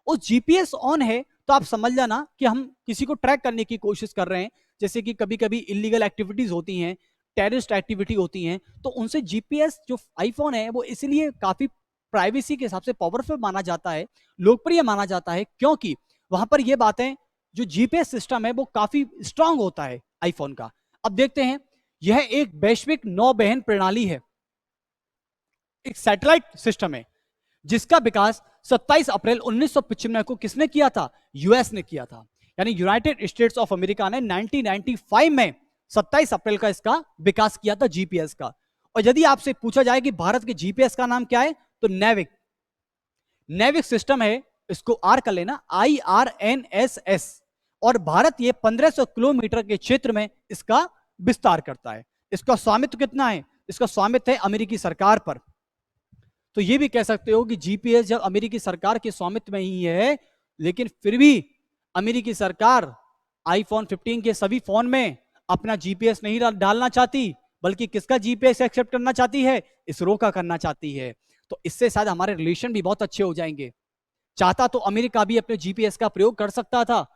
उस जीपीएस ऑन है तो आप समझ जाना कि हम किसी को ट्रैक करने की कोशिश कर रहे हैं। जैसे कि कभी कभी इलीगल एक्टिविटीज होती हैं, टेररिस्ट एक्टिविटी होती हैं, तो उनसे जीपीएस जो आईफोन है वो इसलिए काफी प्राइवेसी के हिसाब से पावरफुल माना जाता है, लोकप्रिय माना जाता है, क्योंकि वहां पर ये बातें, जो जीपीएस सिस्टम है वो काफी स्ट्रांग होता है आईफोन का। अब देखते हैं, यह एक वैश्विक नौवहन प्रणाली है, एक सैटेलाइट सिस्टम है, जिसका विकास 27 अप्रैल 1995 को किसने किया था? यूएस ने किया था। यानी यूनाइटेड स्टेट्स ऑफ अमेरिका ने 1995 में 27 अप्रैल का इसका विकास किया था जीपीएस का। और यदि आपसे पूछा जाए कि भारत के जीपीएस का नाम क्या है, तो नेविक, नेविक सिस्टम है, इसको आर कर लेना, IRNSS। और भारत ये 1500 किलोमीटर के क्षेत्र में इसका विस्तार करता है। इसका स्वामित्व कितना है? इसका स्वामित्व है अमेरिकी सरकार पर। तो ये भी कह सकते हो कि जीपीएस जब अमेरिकी सरकार के स्वामित्व में ही है, लेकिन फिर भी अमेरिकी सरकार आईफोन 15 के सभी फोन में अपना जीपीएस नहीं डालना चाहती, बल्कि किसका जीपीएस एक्सेप्ट करना चाहती है? इसरो का करना चाहती है। तो इससे शायद हमारे रिलेशन भी बहुत अच्छे हो जाएंगे। चाहता तो अमेरिका भी अपने जीपीएस का प्रयोग कर सकता था,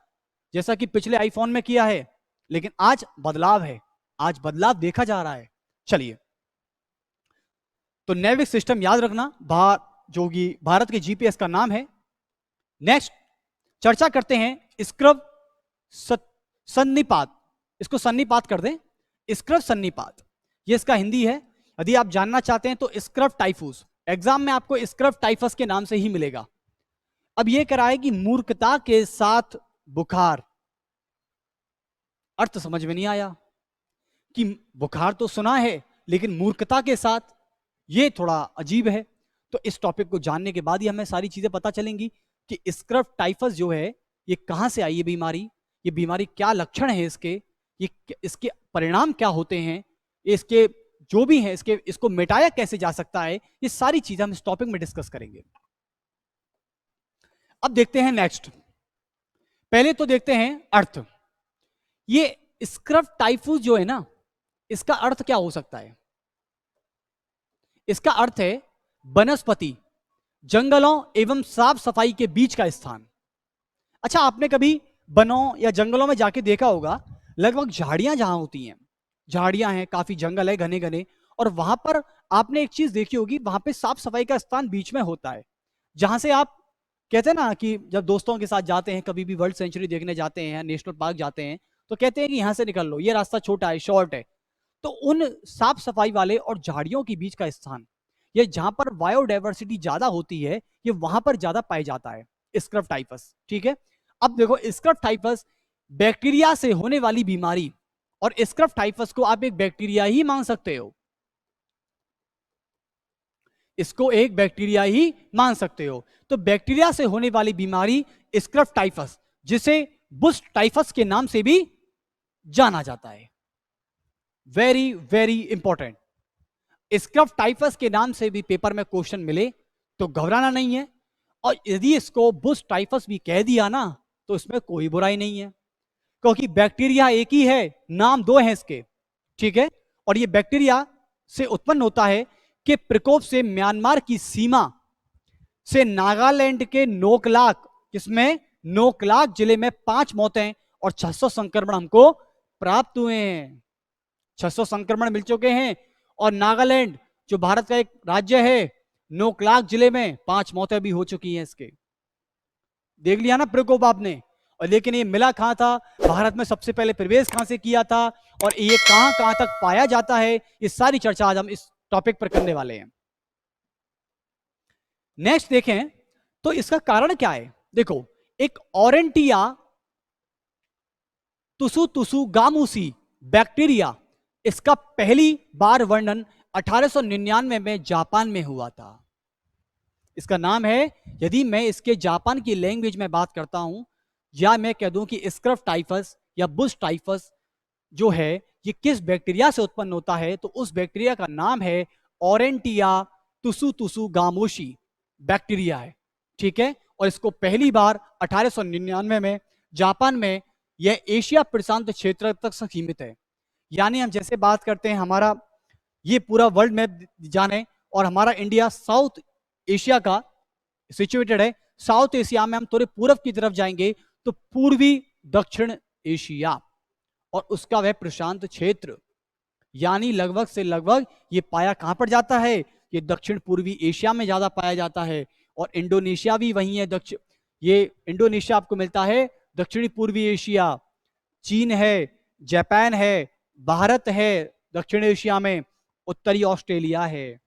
जैसा कि पिछले आईफोन में किया है, लेकिन आज बदलाव है, आज बदलाव देखा जा रहा है। चलिए, तो नेविक सिस्टम याद रखना, जो कि भारत के जीपीएस का नाम है। नेक्स्ट चर्चा करते हैं स्क्रब सन्निपात। इसको सन्निपात कर दें, स्क्रब सन्निपात, ये इसका हिंदी है। यदि आप जानना चाहते हैं तो स्क्रब टाइफूस, एग्जाम में आपको स्क्रब टाइफस के नाम से ही मिलेगा। अब यह कह रहा है कि मूर्खता के साथ बुखार, अर्थ समझ में नहीं आया कि बुखार तो सुना है, लेकिन मूर्खता के साथ, ये थोड़ा अजीब है। तो इस टॉपिक को जानने के बाद ही हमें सारी चीजें पता चलेंगी। कि स्क्रब टाइफस जो है ये कहां से आई, ये बीमारी क्या लक्षण है इसके, ये इसके परिणाम क्या होते हैं, इसके जो भी है इसको मिटाया कैसे जा सकता है, ये सारी चीजें हम इस टॉपिक में डिस्कस करेंगे। अब देखते हैं नेक्स्ट, पहले तो देखते हैं अर्थ। ये स्क्रब टाइफus जो है ना, इसका अर्थ क्या हो सकता है? इसका अर्थ है वनस्पति, जंगलों एवं साफ सफाई के बीच का स्थान। अच्छा, आपने कभी वनों या जंगलों में जाके देखा होगा, लगभग झाड़ियां जहां होती हैं, झाड़ियां हैं, काफी जंगल है घने घने, और वहां पर आपने एक चीज देखी होगी, वहां पे साफ सफाई का स्थान बीच में होता है, जहां से आप कहते हैं ना कि जब दोस्तों के साथ जाते हैं, कभी भी वर्ल्ड सेंचुरी देखने जाते हैं, नेशनल पार्क जाते हैं, तो कहते हैं कि यहां से निकल लो, ये रास्ता छोटा है, शॉर्ट है। तो उन साफ सफाई वाले और झाड़ियों के बीच का स्थान, ये जहां पर बायोडाइवर्सिटी ज्यादा होती है, ये वहां पर ज्यादा पाया जाता है स्क्रब टाइफस। ठीक है, अब देखो स्क्रब टाइफस बैक्टीरिया से होने वाली बीमारी, और स्क्रब टाइफस को आप एक बैक्टीरिया ही मान सकते हो, इसको एक बैक्टीरिया ही मान सकते हो। तो बैक्टीरिया से होने वाली बीमारी स्क्रब टाइफस, जिसे बुश टाइफस के नाम से भी जाना जाता है, very very important. Scrub typhus के नाम से भी पेपर में क्वेश्चन मिले तो घबराना नहीं है, और यदि इसको बुश टाइफस भी कह दिया ना, तो इसमें कोई बुराई नहीं है, क्योंकि बैक्टीरिया एक ही है, नाम दो हैं इसके। ठीक है, और ये बैक्टीरिया से उत्पन्न होता है कि प्रकोप से म्यांमार की सीमा से नागालैंड के नोकलाक, इसमें नोकलाक जिले में 5 मौतें और 600 संक्रमण हमको प्राप्त हुए हैं, 600 संक्रमण मिल चुके हैं। और नागालैंड जो भारत का एक राज्य है, नोकलाक जिले में 5 मौतें भी हो चुकी हैं इसके। देख लिया ना प्रकोप आपने। और लेकिन ये मिला कहां था, भारत में सबसे पहले प्रवेश कहां से किया था, और ये कहां कहां तक पाया जाता है, ये सारी चर्चा आज हम इस टॉपिक पर करने वाले हैं। नेक्स्ट देखें तो इसका कारण क्या है। देखो, एक ऑरेंटिया तुसु गामुसी बैक्टीरिया, इसका पहली बार वर्णन 1899 में जापान में हुआ था। इसका नाम है, यदि मैं इसके जापान की लैंग्वेज में बात करता हूं, या मैं कह दूं कि स्क्रब टाइफस या बुश टाइफस जो है ये किस बैक्टीरिया से उत्पन्न होता है, तो उस बैक्टीरिया का नाम है ऑरेंटिया तुसु गामोशी बैक्टीरिया है। ठीक है, और इसको पहली बार 1899 में जापान में, यह एशिया प्रशांत क्षेत्र तक सीमित है। यानी हम जैसे बात करते हैं, हमारा ये पूरा वर्ल्ड मैप जाने, और हमारा इंडिया साउथ एशिया का सिचुएटेड है, साउथ एशिया में हम थोड़े पूर्व की तरफ जाएंगे तो पूर्वी दक्षिण एशिया, और उसका वह प्रशांत क्षेत्र, यानी लगभग से लगभग ये पाया कहां पर जाता है, ये दक्षिण पूर्वी एशिया में ज्यादा पाया जाता है। और इंडोनेशिया भी वहीं है, ये इंडोनेशिया आपको मिलता है दक्षिणी पूर्वी एशिया, चीन है, जापान है, भारत है दक्षिण एशिया में, उत्तरी ऑस्ट्रेलिया है,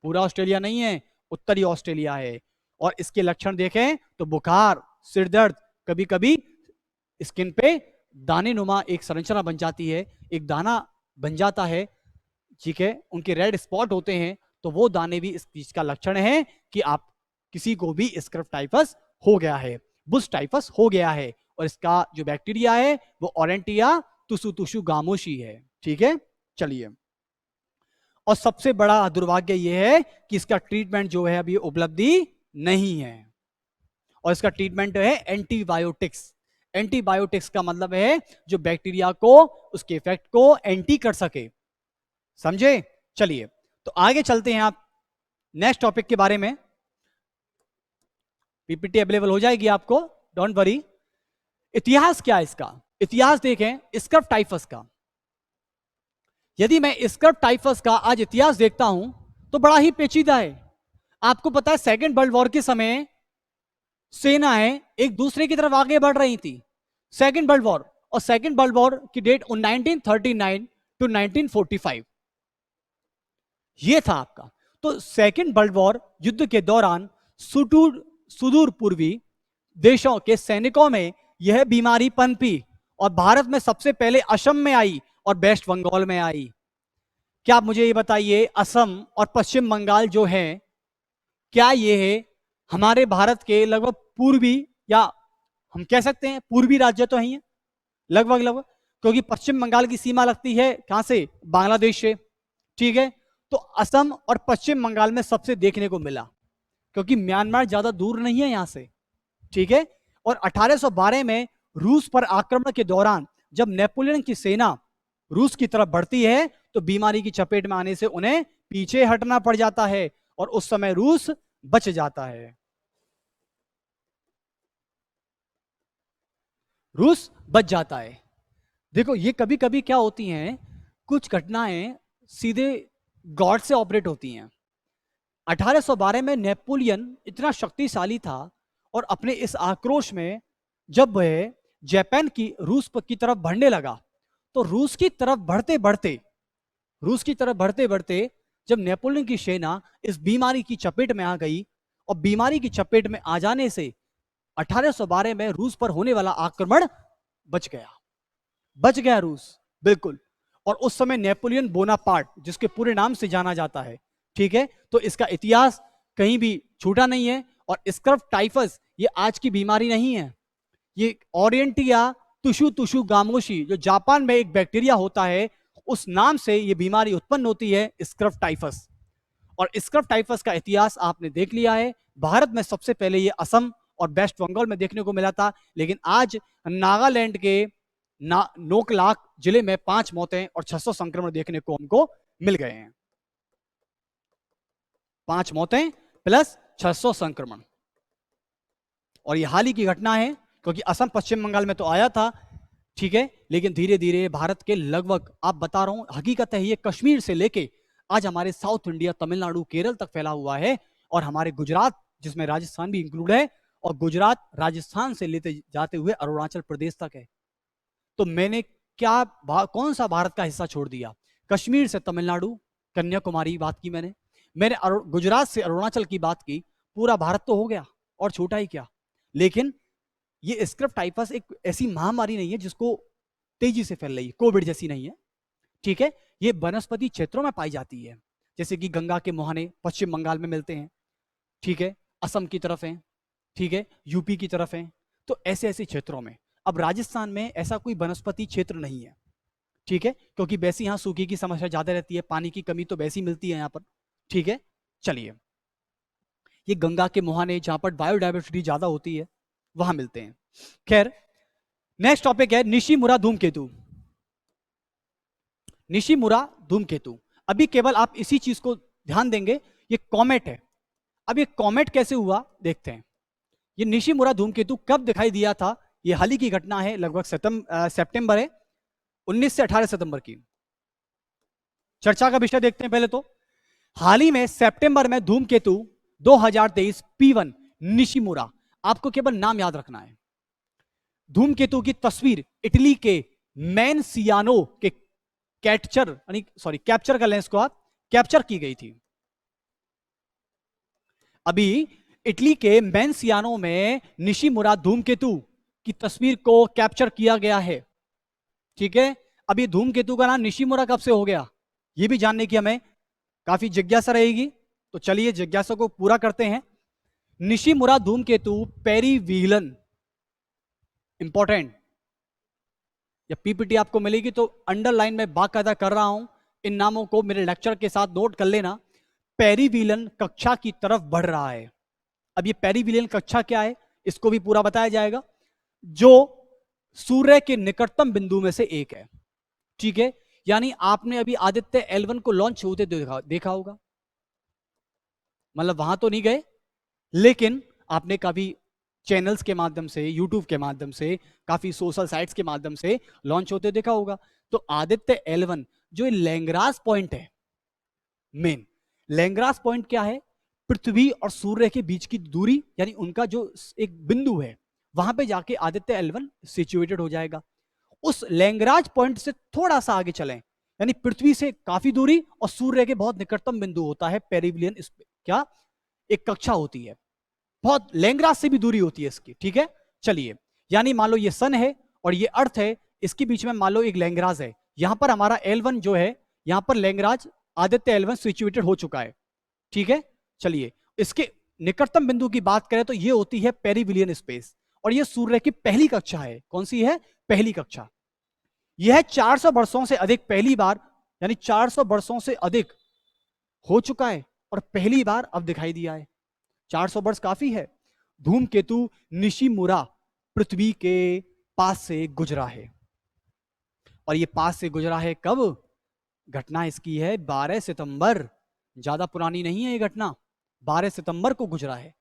पूरा ऑस्ट्रेलिया नहीं है, उत्तरी ऑस्ट्रेलिया है। और इसके लक्षण देखें तो बुखार, सिर दर्द, कभी कभी स्किन पे दाने नुमा एक संरचना बन जाती है, एक दाना बन जाता है। ठीक है, उनके रेड स्पॉट होते हैं, तो वो दाने भी इस चीज का लक्षण है कि आप किसी को भी स्क्रब टाइफस हो गया है, बुश टाइफस हो गया है। और इसका जो बैक्टीरिया है वो ऑरेंटिया तुसु गामोशी है। ठीक है, चलिए, और सबसे बड़ा दुर्भाग्य यह है कि इसका ट्रीटमेंट जो है अभी उपलब्धि नहीं है, और इसका ट्रीटमेंट है एंटीबायोटिक्स। एंटीबायोटिक्स का मतलब है जो बैक्टीरिया को, उसके इफेक्ट को एंटी कर सके, समझे। चलिए, तो आगे चलते हैं आप नेक्स्ट टॉपिक के बारे में। पीपीटी अवेलेबल हो जाएगी आपको, डोंट वरी। इतिहास क्या है इसका, इतिहास देखें स्क्रब टाइफस का। यदि मैं स्क्रब टाइफस का आज इतिहास देखता हूं तो बड़ा ही पेचीदा है। आपको पता है सेकेंड वर्ल्ड वॉर के समय सेनाएं एक दूसरे की तरफ आगे बढ़ रही थी, सेकेंड वर्ल्ड वॉर, और सेकेंड वर्ल्ड वॉर की डेट 1939 टू 1945 ये था आपका। तो सेकेंड वर्ल्ड वॉर युद्ध के दौरान सुदूर पूर्वी देशों के सैनिकों में यह बीमारी पनपी, और भारत में सबसे पहले असम में आई और वेस्ट बंगाल में आई। क्या आप मुझे ये बताइए, असम और पश्चिम बंगाल जो है, क्या ये है हमारे भारत के लगभग पूर्वी, या हम कह सकते हैं पूर्वी राज्य तो ही है लगभग लगभग, क्योंकि पश्चिम बंगाल की सीमा लगती है कहां से, बांग्लादेश से, ठीक है। तो असम और पश्चिम बंगाल में सबसे देखने को मिला, क्योंकि म्यांमार ज्यादा दूर नहीं है यहां से, ठीक है। और 1812 में रूस पर आक्रमण के दौरान जब नेपोलियन की सेना रूस की तरफ बढ़ती है तो बीमारी की चपेट में आने से उन्हें पीछे हटना पड़ जाता है और उस समय रूस बच जाता है, रूस बच जाता है। देखो ये कभी कभी क्या होती हैं, कुछ घटनाएं सीधे गॉड से ऑपरेट होती हैं। 1812 में नेपोलियन इतना शक्तिशाली था और अपने इस आक्रोश में जब वह जापान की की तरफ बढ़ने लगा, तो रूस की तरफ बढ़ते बढ़ते जब नेपोलियन की सेना इस बीमारी की चपेट में आ गई, और बीमारी की चपेट में आ जाने से 1812 में रूस पर होने वाला आक्रमण बच गया रूस, बिल्कुल। और उस समय नेपोलियन बोनापार्ट, जिसके पूरे नाम से जाना जाता है, ठीक है, तो इसका इतिहास कहीं भी छूटा नहीं है। और स्क्रब टाइफस ये आज की बीमारी नहीं है, ये ओरिएंटिया तुशु तुशु गामोशी, जो जापान में एक बैक्टीरिया होता है, उस नाम से ये बीमारी उत्पन्न होती है, स्क्रब टाइफस। और स्क्रब टाइफस का इतिहास आपने देख लिया है। भारत में सबसे पहले ये असम और वेस्ट बंगाल में देखने को मिला था, लेकिन आज नागालैंड के नोकलाक जिले में 5 मौतें और 600 संक्रमण देखने को हमको मिल गए हैं। 5 मौतें प्लस 600 संक्रमण, और ये हाल ही की घटना है, क्योंकि असम पश्चिम बंगाल में तो आया था, ठीक है, लेकिन धीरे धीरे भारत के लगभग, आप बता रहा हूं, हकीकत है ये कश्मीर से लेके आज हमारे साउथ इंडिया, तमिलनाडु, केरल तक फैला हुआ है, और हमारे गुजरात, जिसमें राजस्थान भी इंक्लूड है, और गुजरात राजस्थान से लेते जाते हुए अरुणाचल प्रदेश तक है। तो मैंने कौन सा भारत का हिस्सा छोड़ दिया? कश्मीर से तमिलनाडु, कन्याकुमारी बात की मैंने गुजरात से अरुणाचल की बात की, पूरा भारत तो हो गया और छोटा ही क्या। लेकिन ये स्क्रब टाइफस एक ऐसी महामारी नहीं है जिसको तेजी से फैल रही है, कोविड जैसी नहीं है, ठीक है। ये वनस्पति क्षेत्रों में पाई जाती है, जैसे कि गंगा के मुहाने पश्चिम बंगाल में मिलते हैं, ठीक है, असम की तरफ है, ठीक है, यूपी की तरफ है, तो ऐसे ऐसे क्षेत्रों में। अब राजस्थान में ऐसा कोई वनस्पति क्षेत्र नहीं है, ठीक है, क्योंकि वैसे यहां सूखे की समस्या ज्यादा रहती है, पानी की कमी तो वैसी मिलती है यहां पर, ठीक है। चलिए, ये गंगा के मुहाने जहां पर बायोडाइवर्सिटी ज्यादा होती है वहां मिलते हैं। खैर, नेक्स्ट टॉपिक है निशिमुरा धूमकेतु। निशिमुरा धूमकेतु, अभी केवल आप इसी चीज को ध्यान देंगे, ये कॉमेट है। अब ये कॉमेट कैसे हुआ देखते हैं। ये निशिमुरा धूमकेतु कब दिखाई दिया था? ये हाल ही की घटना है, लगभग सितंबर है, 19 से 18 सितंबर की। चर्चा का विषय देखते हैं पहले तो। हाल ही में सितंबर में धूमकेतु 2023 P1 निशिमुरा, आपको केवल नाम याद रखना है। धूमकेतु की तस्वीर इटली के मैनसियानो के कैप्चर का लेंस को आप कैप्चर की गई थी। अभी इटली के मैनसियानो में निशिमुरा धूमकेतु की तस्वीर को कैप्चर किया गया है, ठीक है। अभी धूमकेतु का नाम निशिमुरा कब से हो गया, यह भी जानने की हमें काफी जिज्ञासा रहेगी, तो चलिए जिज्ञासा को पूरा करते हैं। निशिमुरा धूमकेतु पेरीविलन, इंपॉर्टेंट, या पीपीटी आपको मिलेगी तो अंडरलाइन में बाकायदा कर रहा हूं, इन नामों को मेरे लेक्चर के साथ नोट कर लेना। पेरीविलन कक्षा की तरफ बढ़ रहा है। अब ये पेरीविलियन कक्षा क्या है, इसको भी पूरा बताया जाएगा, जो सूर्य के निकटतम बिंदु में से एक है, ठीक है। यानी आपने अभी आदित्य L1 को लॉन्च होते देखा होगा, मतलब वहां तो नहीं गए, लेकिन आपने काफी चैनल्स के माध्यम से, यूट्यूब के माध्यम से, काफी सोशल साइट्स के माध्यम से लॉन्च होते देखा होगा। तो आदित्य L1 जो लैंग्रास पॉइंट है, मेन लैंग्रास पॉइंट क्या है, पृथ्वी और सूर्य के बीच की दूरी, यानी उनका जो एक बिंदु है, वहां पे जाके आदित्य L1 सिचुएटेड हो जाएगा। उस लैंग्राज पॉइंट से थोड़ा सा आगे चलें, यानी पृथ्वी से काफी दूरी और सूर्य के बहुत निकटतम बिंदु होता है पेरिविलियन, क्या एक कक्षा होती है, बहुत लैंग्राज से भी दूरी होती है इसकी, ठीक है। चलिए, यानी मान लो ये सन है और ये अर्थ है, इसके बीच में मान लो एक लैंग्राज है, यहां पर हमारा L1 जो है, यहां पर लैंग्राज आदित्य L1 सिचुएटेड हो चुका है, ठीक है। चलिए, इसके निकटतम बिंदु की बात करें तो ये होती है पेरिविलियन स्पेस, और ये सूर्य की पहली कक्षा है। कौन सी है? पहली कक्षा। यह 400 वर्षों से अधिक पहली बार, यानी 400 वर्षों से अधिक हो चुका है और पहली बार अब दिखाई दिया है। 400 वर्ष काफी है। धूमकेतु निशिमुरा पृथ्वी के पास से गुजरा है, और ये पास से गुजरा है कब? घटना इसकी है 12 सितंबर, ज्यादा पुरानी नहीं है ये घटना, 12 सितंबर को गुजरा है,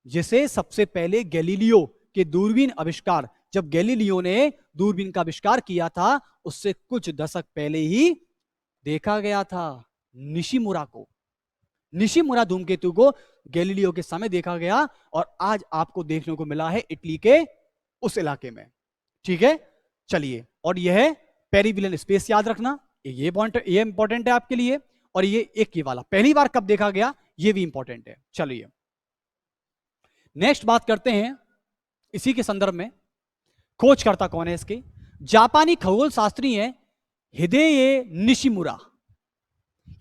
जिसे सबसे पहले गैलीलियो के दूरबीन आविष्कार, जब गैलीलियो ने दूरबीन का आविष्कार किया था उससे कुछ दशक पहले ही देखा गया था। निशिमुरा को, निशिमुरा धूमकेतु को गैलीलियो के समय देखा गया, और आज आपको देखने को मिला है इटली के उस इलाके में। ठीक है, चलिए, और यह है पेरिविलियन स्पेस, याद रखना ये पॉइंट, ये इंपॉर्टेंट है आपके लिए। और ये एक ही वाला पहली बार कब देखा गया, ये भी इंपॉर्टेंट है। चलिए नेक्स्ट बात करते हैं इसी के संदर्भ में। खोजकर्ता कौन है इसके? जापानी खगोल शास्त्री है हिदेये निशिमुरा।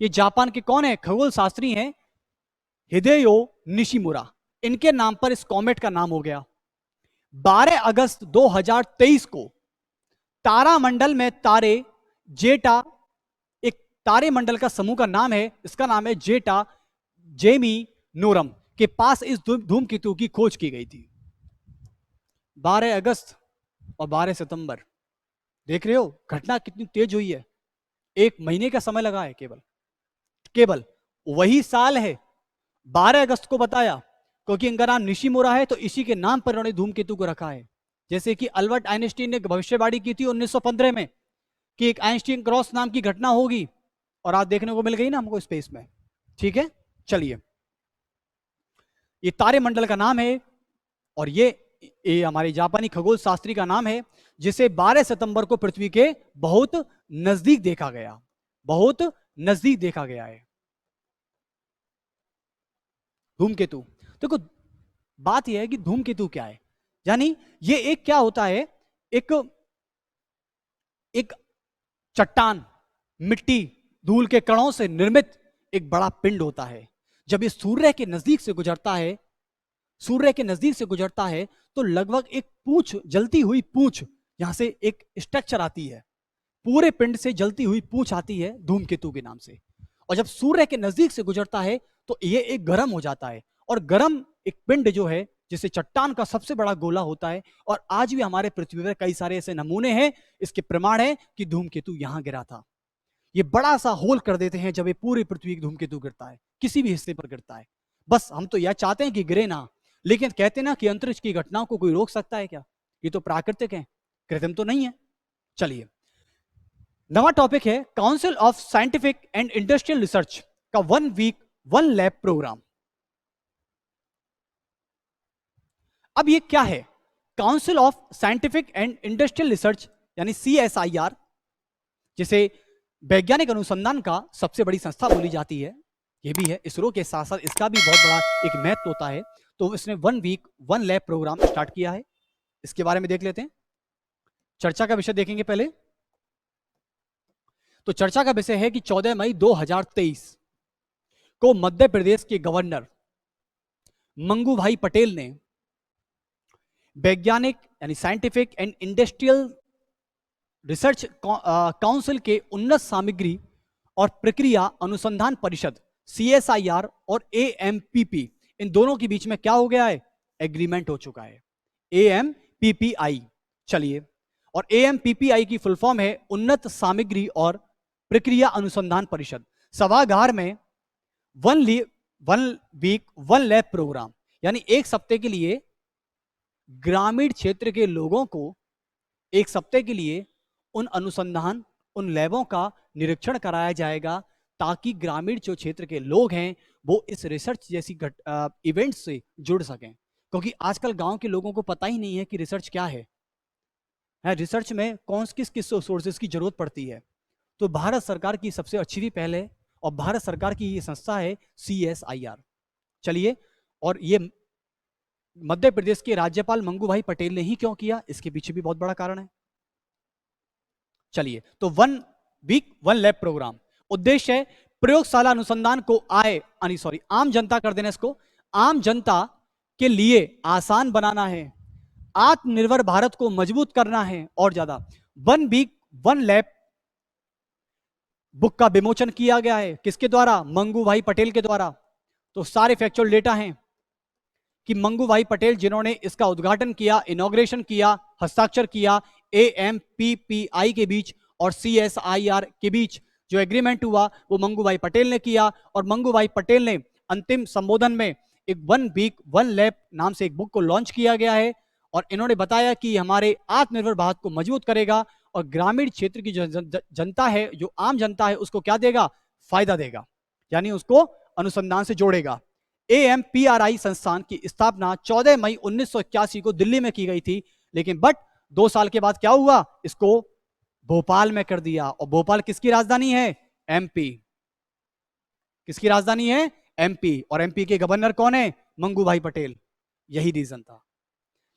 ये जापान के कौन है? खगोल शास्त्री हैं हिदेयो निशिमुरा। इनके नाम पर इस कॉमेट का नाम हो गया। 12 अगस्त 2023 को तारामंडल में तारे जेटा, एक तारे मंडल का समूह का नाम है, इसका नाम है जेटा जेमी नोरम, के पास इस धूमकेतु की खोज की गई थी। 12 अगस्त और 12 सितंबर, देख रहे हो घटना कितनी तेज हुई है। एक महीने का समय लगा है केवल वही साल है। 12 अगस्त को बताया क्योंकि इनका नाम निशिमुरा है, तो इसी के नाम पर उन्होंने धूमकेतु को रखा है। जैसे कि अल्बर्ट आइंस्टीन ने भविष्यवाणी की थी 1915 में कि एक आइंस्टीन क्रॉस नाम की घटना होगी, और आज देखने को मिल गई ना हमको स्पेस में। ठीक है, चलिए, ये तारे मंडल का नाम है, और ये हमारे जापानी खगोल शास्त्री का नाम है, जिसे 12 सितंबर को पृथ्वी के बहुत नजदीक देखा गया, बहुत नजदीक देखा गया है धूमकेतु। देखो बात यह है कि धूमकेतु क्या है, यानी ये एक क्या होता है, एक चट्टान, मिट्टी, धूल के कणों से निर्मित एक बड़ा पिंड होता है। जब ये सूर्य के नजदीक से गुजरता है, सूर्य के नजदीक से गुजरता है, तो लगभग एक पूंछ, जलती हुई पूंछ, यहां से एक स्ट्रक्चर आती है, पूरे पिंड से जलती हुई पूंछ आती है धूमकेतु के नाम से। और जब सूर्य के नजदीक से गुजरता है तो ये एक गर्म हो जाता है, और गर्म एक पिंड जो है, जिसे चट्टान का सबसे बड़ा गोला होता है। और आज भी हमारे पृथ्वी पर कई सारे ऐसे नमूने हैं, इसके प्रमाण है कि धूमकेतु यहां गिरा था। ये बड़ा सा होल कर देते हैं जब ये पूरी पृथ्वी धूमकेतु गिरता है, किसी भी हिस्से पर गिरता है। बस हम तो यह चाहते हैं कि गिरे ना, लेकिन कहते ना कि अंतरिक्ष की घटनाओं को कोई रोक सकता है क्या? ये तो प्राकृतिक है, कृत्रिम तो नहीं है। चलिए, नवा टॉपिक है council of scientific and industrial research का 1 वीक 1 लैब प्रोग्राम। अब ये क्या है? Council of scientific and industrial research यानी CSIR, जिसे वैज्ञानिक अनुसंधान का सबसे बड़ी संस्था बोली जाती है, ये भी है। इसरो के साथ साथ इसका भी बहुत बड़ा एक महत्व होता है। तो इसने 1 वीक 1 लैब प्रोग्राम स्टार्ट किया है। इसके बारे में देख लेते हैं। चर्चा का विषय देखेंगे पहले। तो चर्चा का विषय है कि 14 मई 2023 को मध्य प्रदेश के गवर्नर मंगू भाई पटेल ने वैज्ञानिक यानी scientific and industrial research council के उन्नत सामग्री और प्रक्रिया अनुसंधान परिषद CSIR और AMPP, इन दोनों के बीच में क्या हो गया है? एग्रीमेंट हो चुका है, AMPPI। चलिए, और AMPPI की फुल फॉर्म है उन्नत सामग्री और प्रक्रिया अनुसंधान परिषद। सभागार में 1 वीक 1 लैब प्रोग्राम, यानी एक सप्ते के लिए ग्रामीण क्षेत्र के लोगों को एक सप्ते के लिए उन अनुसंधान, उन लैबों का निरीक्षण कराया जाएगा, ताकि ग्रामीण जो क्षेत्र के लोग हैं वो इस रिसर्च जैसी इवेंट से जुड़ सकें। क्योंकि आजकल गांव के लोगों को पता ही नहीं है कि रिसर्च क्या है, रिसर्च में किस किस सोर्सेज की जरूरत पड़ती है। तो भारत सरकार की सबसे अच्छी भी पहल है, और भारत सरकार की ये संस्था है CSIR। चलिए, और ये मध्य प्रदेश के राज्यपाल मंगू भाई पटेल ने ही क्यों किया, इसके पीछे भी बहुत बड़ा कारण है। चलिए, तो 1 वीक 1 लैब प्रोग्राम, उद्देश्य है प्रयोगशाला अनुसंधान को आम जनता कर देना, इसको आम जनता के लिए आसान बनाना है, आत्मनिर्भर भारत को मजबूत करना है और ज्यादा। One week one lab book का विमोचन किया गया है, किसके द्वारा? मंगू भाई पटेल के द्वारा। तो सारे फैक्चुअल डेटा हैं कि मंगू भाई पटेल जिन्होंने इसका उद्घाटन किया, इनॉग्रेशन किया, हस्ताक्षर किया AMPPI के बीच और CSIR के बीच जो एग्रीमेंट हुआ वो मंगू भाई पटेल ने किया। और मंगू भाई पटेल ने अंतिम संबोधन में एक वन वीक वन लैब नाम से एक बुक को लॉन्च किया गया है और इन्होंने बताया कि हमारे आत्मनिर्भर भारत को मजबूत करेगा और ग्रामीण क्षेत्र की जो जनता है, जो आम जनता है, उसको क्या देगा? फायदा देगा, यानी उसको अनुसंधान से जोड़ेगा। AMPRI संस्थान की स्थापना 14 मई 1981 को दिल्ली में की गई थी, लेकिन 2 साल के बाद क्या हुआ? इसको भोपाल में कर दिया। और भोपाल किसकी राजधानी है? MP। किसकी राजधानी है? MP। और MP के गवर्नर कौन है? मंगू भाई पटेल। यही रीजन था,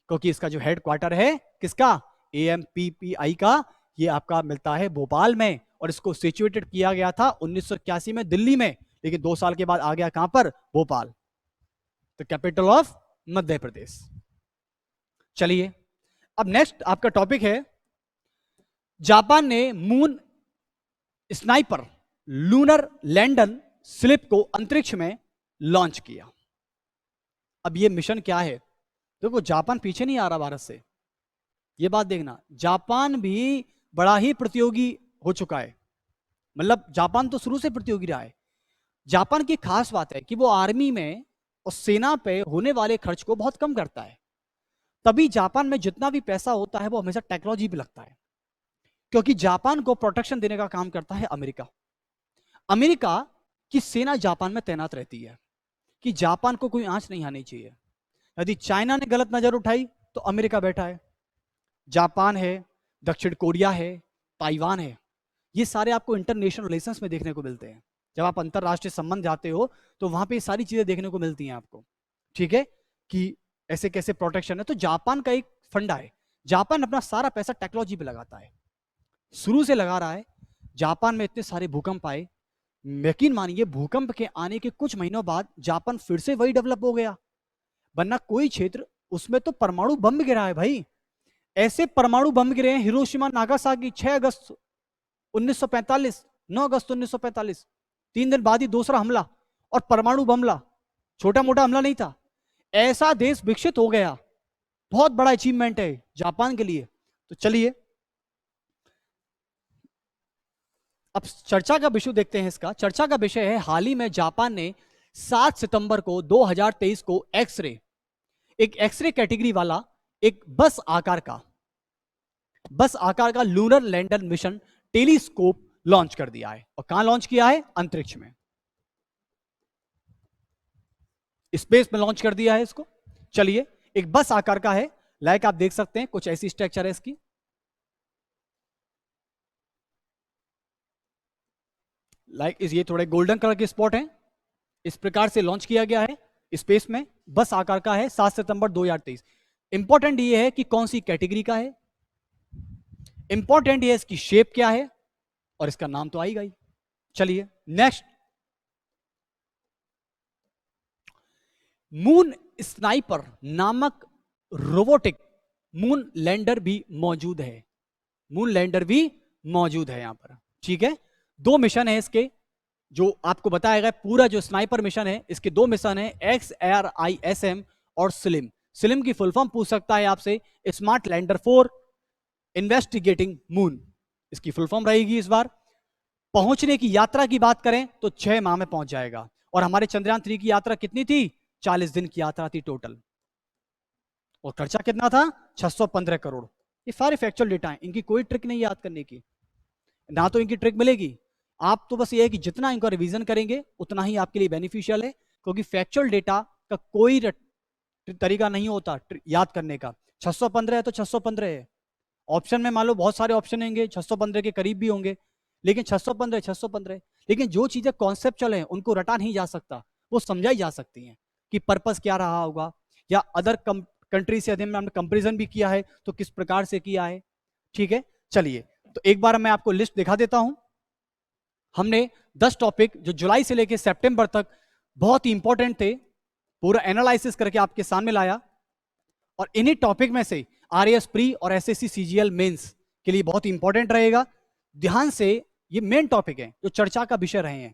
क्योंकि इसका जो हेडक्वार्टर है किसका? AMPPI का, ये आपका मिलता है भोपाल में और इसको सिचुएटेड किया गया था 1981 में दिल्ली में, लेकिन 2 साल के बाद आ गया कहां पर? Bhopal, the capital of Madhya Pradesh. चलिए अब नेक्स्ट आपका टॉपिक है, जापान ने moon sniper lunar lander slip को अंतरिक्ष में लॉन्च किया। अब ये मिशन क्या है? देखो जापान पीछे नहीं आ रहा भारत से, ये बात देखना। जापान भी बड़ा ही प्रतियोगी हो चुका है, मतलब जापान तो शुरू से प्रतियोगी रहा है। जापान की खास बात है कि वो आर्मी में और सेना पे होने वाले खर्च को बहुत कम करता है, तभी जापान में जितना भी पैसा होता है वो हमेशा टेक्नोलॉजी पे लगता है, क्योंकि जापान को प्रोटेक्शन देने का काम करता है अमेरिका। अमेरिका की सेना जापान में तैनात रहती है कि जापान को कोई आंच नहीं आनी चाहिए। यदि चाइना ने गलत नजर उठाई तो अमेरिका बैठा है, जापान है, दक्षिण कोरिया है, ताइवान है, ये सारे आपको इंटरनेशनल रिलेशंस में देखने को मिलते हैं। जब आप अंतरराष्ट्रीय संबंध जाते हो तो वहां पे सारी चीजें देखने को मिलती हैं आपको, ठीक है, कि ऐसे कैसे प्रोटेक्शन है। तो जापान का एक फंडा है, जापान अपना सारा पैसा टेक्नोलॉजी पे लगाता है, शुरू से लगा रहा है। जापान में इतने सारे भूकंप आए, यकीन मानिए भूकंप के आने के कुछ महीनों बाद जापान फिर से वही डेवलप हो गया, वरना कोई क्षेत्र, उसमें तो परमाणु बम गिरा है भाई। ऐसे परमाणु बम गिरे हैं हिरोशिमा नागासाकी 6 अगस्त 1945, 9 अगस्त 1945, 3 दिन बाद ही दूसरा हमला, और परमाणु हमला छोटा मोटा हमला नहीं था। ऐसा देश विकसित हो गया, बहुत बड़ा अचीवमेंट है जापान के लिए। तो चलिए अब चर्चा का विषय देखते हैं। इसका चर्चा का विषय है, हाल ही में जापान ने 7 सितंबर को 2023 को एक एक्सरे कैटेगरी वाला एक बस आकार का lunar lander mission telescope launch कर दिया है। और कहां लॉन्च किया है? अंतरिक्ष में, स्पेस में लॉन्च कर दिया है इसको। चलिए एक बस आकार का है, लाइक आप देख सकते हैं कुछ ऐसी स्ट्रक्चर है इसकी, लाइक ये थोड़े गोल्डन कलर के स्पॉट हैं, इस प्रकार से लॉन्च किया गया है स्पेस में, बस आकार का है, 7 सितंबर 2023। इंपॉर्टेंट ये है कि कौन सी कैटेगरी का है, इंपॉर्टेंट ये है इसकी शेप क्या है, और इसका नाम तो आएगा ही। चलिए नेक्स्ट, मून स्नाइपर नामक रोबोटिक मून लैंडर भी मौजूद है, मून लैंडर भी मौजूद है यहां पर, ठीक है। 2 मिशन है इसके, जो आपको बताया गया। पूरा जो स्नाइपर मिशन है इसके 2 मिशन है, XRISM और स्लिम। स्लिम की फुल फॉर्म पूछ सकता है आपसे, स्मार्ट लैंडर 4 इन्वेस्टिगेटिंग मून, इसकी फुल फॉर्म रहेगी। इस बार पहुंचने की यात्रा की बात करें तो 6 माह में पहुंच जाएगा। और हमारे चंद्रयान 3 की यात्रा कितनी थी? 40 दिन की यात्रा थी टोटल, और खर्चा कितना था? 615 करोड़। ये सारे फैक्चुअल डेटा हैं, इनकी कोई ट्रिक नहीं याद करने की, ना तो इनकी ट्रिक मिलेगी। आप तो बस ये है कि जितना इनका रिवीजन करेंगे उतना ही आपके लिए बेनिफिशियल है, क्योंकि फैक्चुअल डेटा का कोई तरीका नहीं होता याद करने का। 615 है तो 615 है, ऑप्शन में मान लो बहुत सारे ऑप्शन होंगे, 615 के करीब भी होंगे, लेकिन 615, लेकिन जो चीजें कॉन्सेप्चुअल हैं उनको रटा नहीं जा सकता, वो समझाई जा सकती हैं कि पर्पस क्या रहा होगा, या अदर कंट्री से यदि हमने कंपेरिजन भी किया है तो किस प्रकार से किया है, ठीक है। चलिए तो एक बार मैं आपको लिस्ट दिखा देता हूं। हमने 10 टॉपिक जो जुलाई से लेकर सितंबर तक बहुत ही इंपॉर्टेंट थे पूरा एनालिसिस करके आपके सामने लाया, और इन्हीं टॉपिक में से आरएएस प्री और एसएससी सीजीएल मेंस के लिए बहुत इंपॉर्टेंट रहेगा। ध्यान से, ये मेन टॉपिक है जो चर्चा का विषय रहे हैं।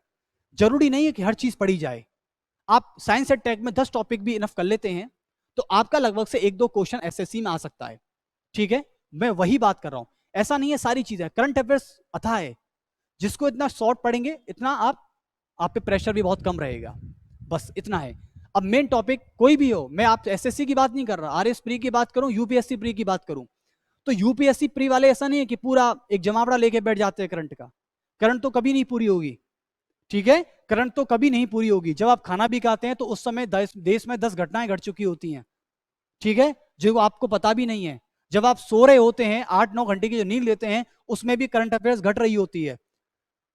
जरूरी नहीं है कि हर चीज पढ़ी जाए। आप साइंस एंड टेक में 10 टॉपिक भी इनफ कर लेते हैं तो आपका लगभग से 1-2 क्वेश्चन एसएससी में आ सकता है। ठीक है, मैं वही बात कर रहा हूं। ऐसा नहीं है सारी चीजें, करंट अफेयर्स अथाह है, जिसको इतना शॉर्ट पढ़ेंगे इतना आप पे प्रेशर भी बहुत कम रहेगा। बस इतना है। अब मेन टॉपिक कोई भी हो, मैं आप एसएससी की बात नहीं कर रहा, आरएस प्री की बात करूं, यूपीएससी प्री की बात करूं, तो यूपीएससी प्री वाले ऐसा नहीं है कि पूरा एक जमावड़ा लेके बैठ जाते हैं करंट का। करंट तो कभी नहीं पूरी होगी। ठीक है, करंट तो कभी नहीं पूरी होगी। जब आप खाना भी खाते हैं तो उस समय देश में 10 घटनाएं घट चुकी होती हैं। ठीक है, जो आपको पता भी नहीं है। जब आप सो रहे होते हैं, 8-9 घंटे की जो नींद लेते हैं, उसमें भी करंट अफेयर्स घट रही होती है।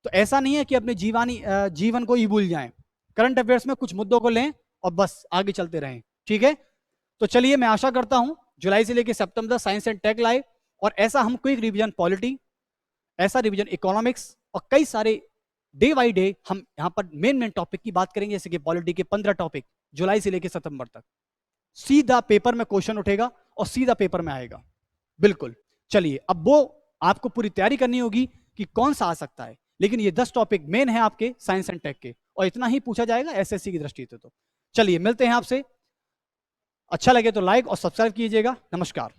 तो ऐसा नहीं है कि अपने जीवन को ही भूल जाएं। करंट अफेयर्स में कुछ मुद्दों को लें और बस आगे चलते रहें। ठीक है, तो चलिए, मैं आशा करता हूं जुलाई से लेकर सितंबर तक साइंस एंड टेक लाइव, और ऐसा हम क्विक रिवीजन पॉलिटी, ऐसा रिवीजन इकोनॉमिक्स, और कई सारे डे बाई डे हम यहां पर मेन टॉपिक की बात करेंगे। जैसे कि पॉलिटी के 15 टॉपिक जुलाई से लेकर सितंबर तक सीधा पेपर में क्वेश्चन उठेगा और सीधा पेपर में आएगा। बिल्कुल। चलिए, अब वो आपको पूरी तैयारी करनी होगी कि कौन सा आ सकता है, लेकिन ये 10 टॉपिक मेन है आपके साइंस एंड टेक के, और इतना ही पूछा जाएगा एसएससी की दृष्टि से। तो चलिए, मिलते हैं आपसे। अच्छा लगे तो लाइक और सब्सक्राइब कीजिएगा। नमस्कार।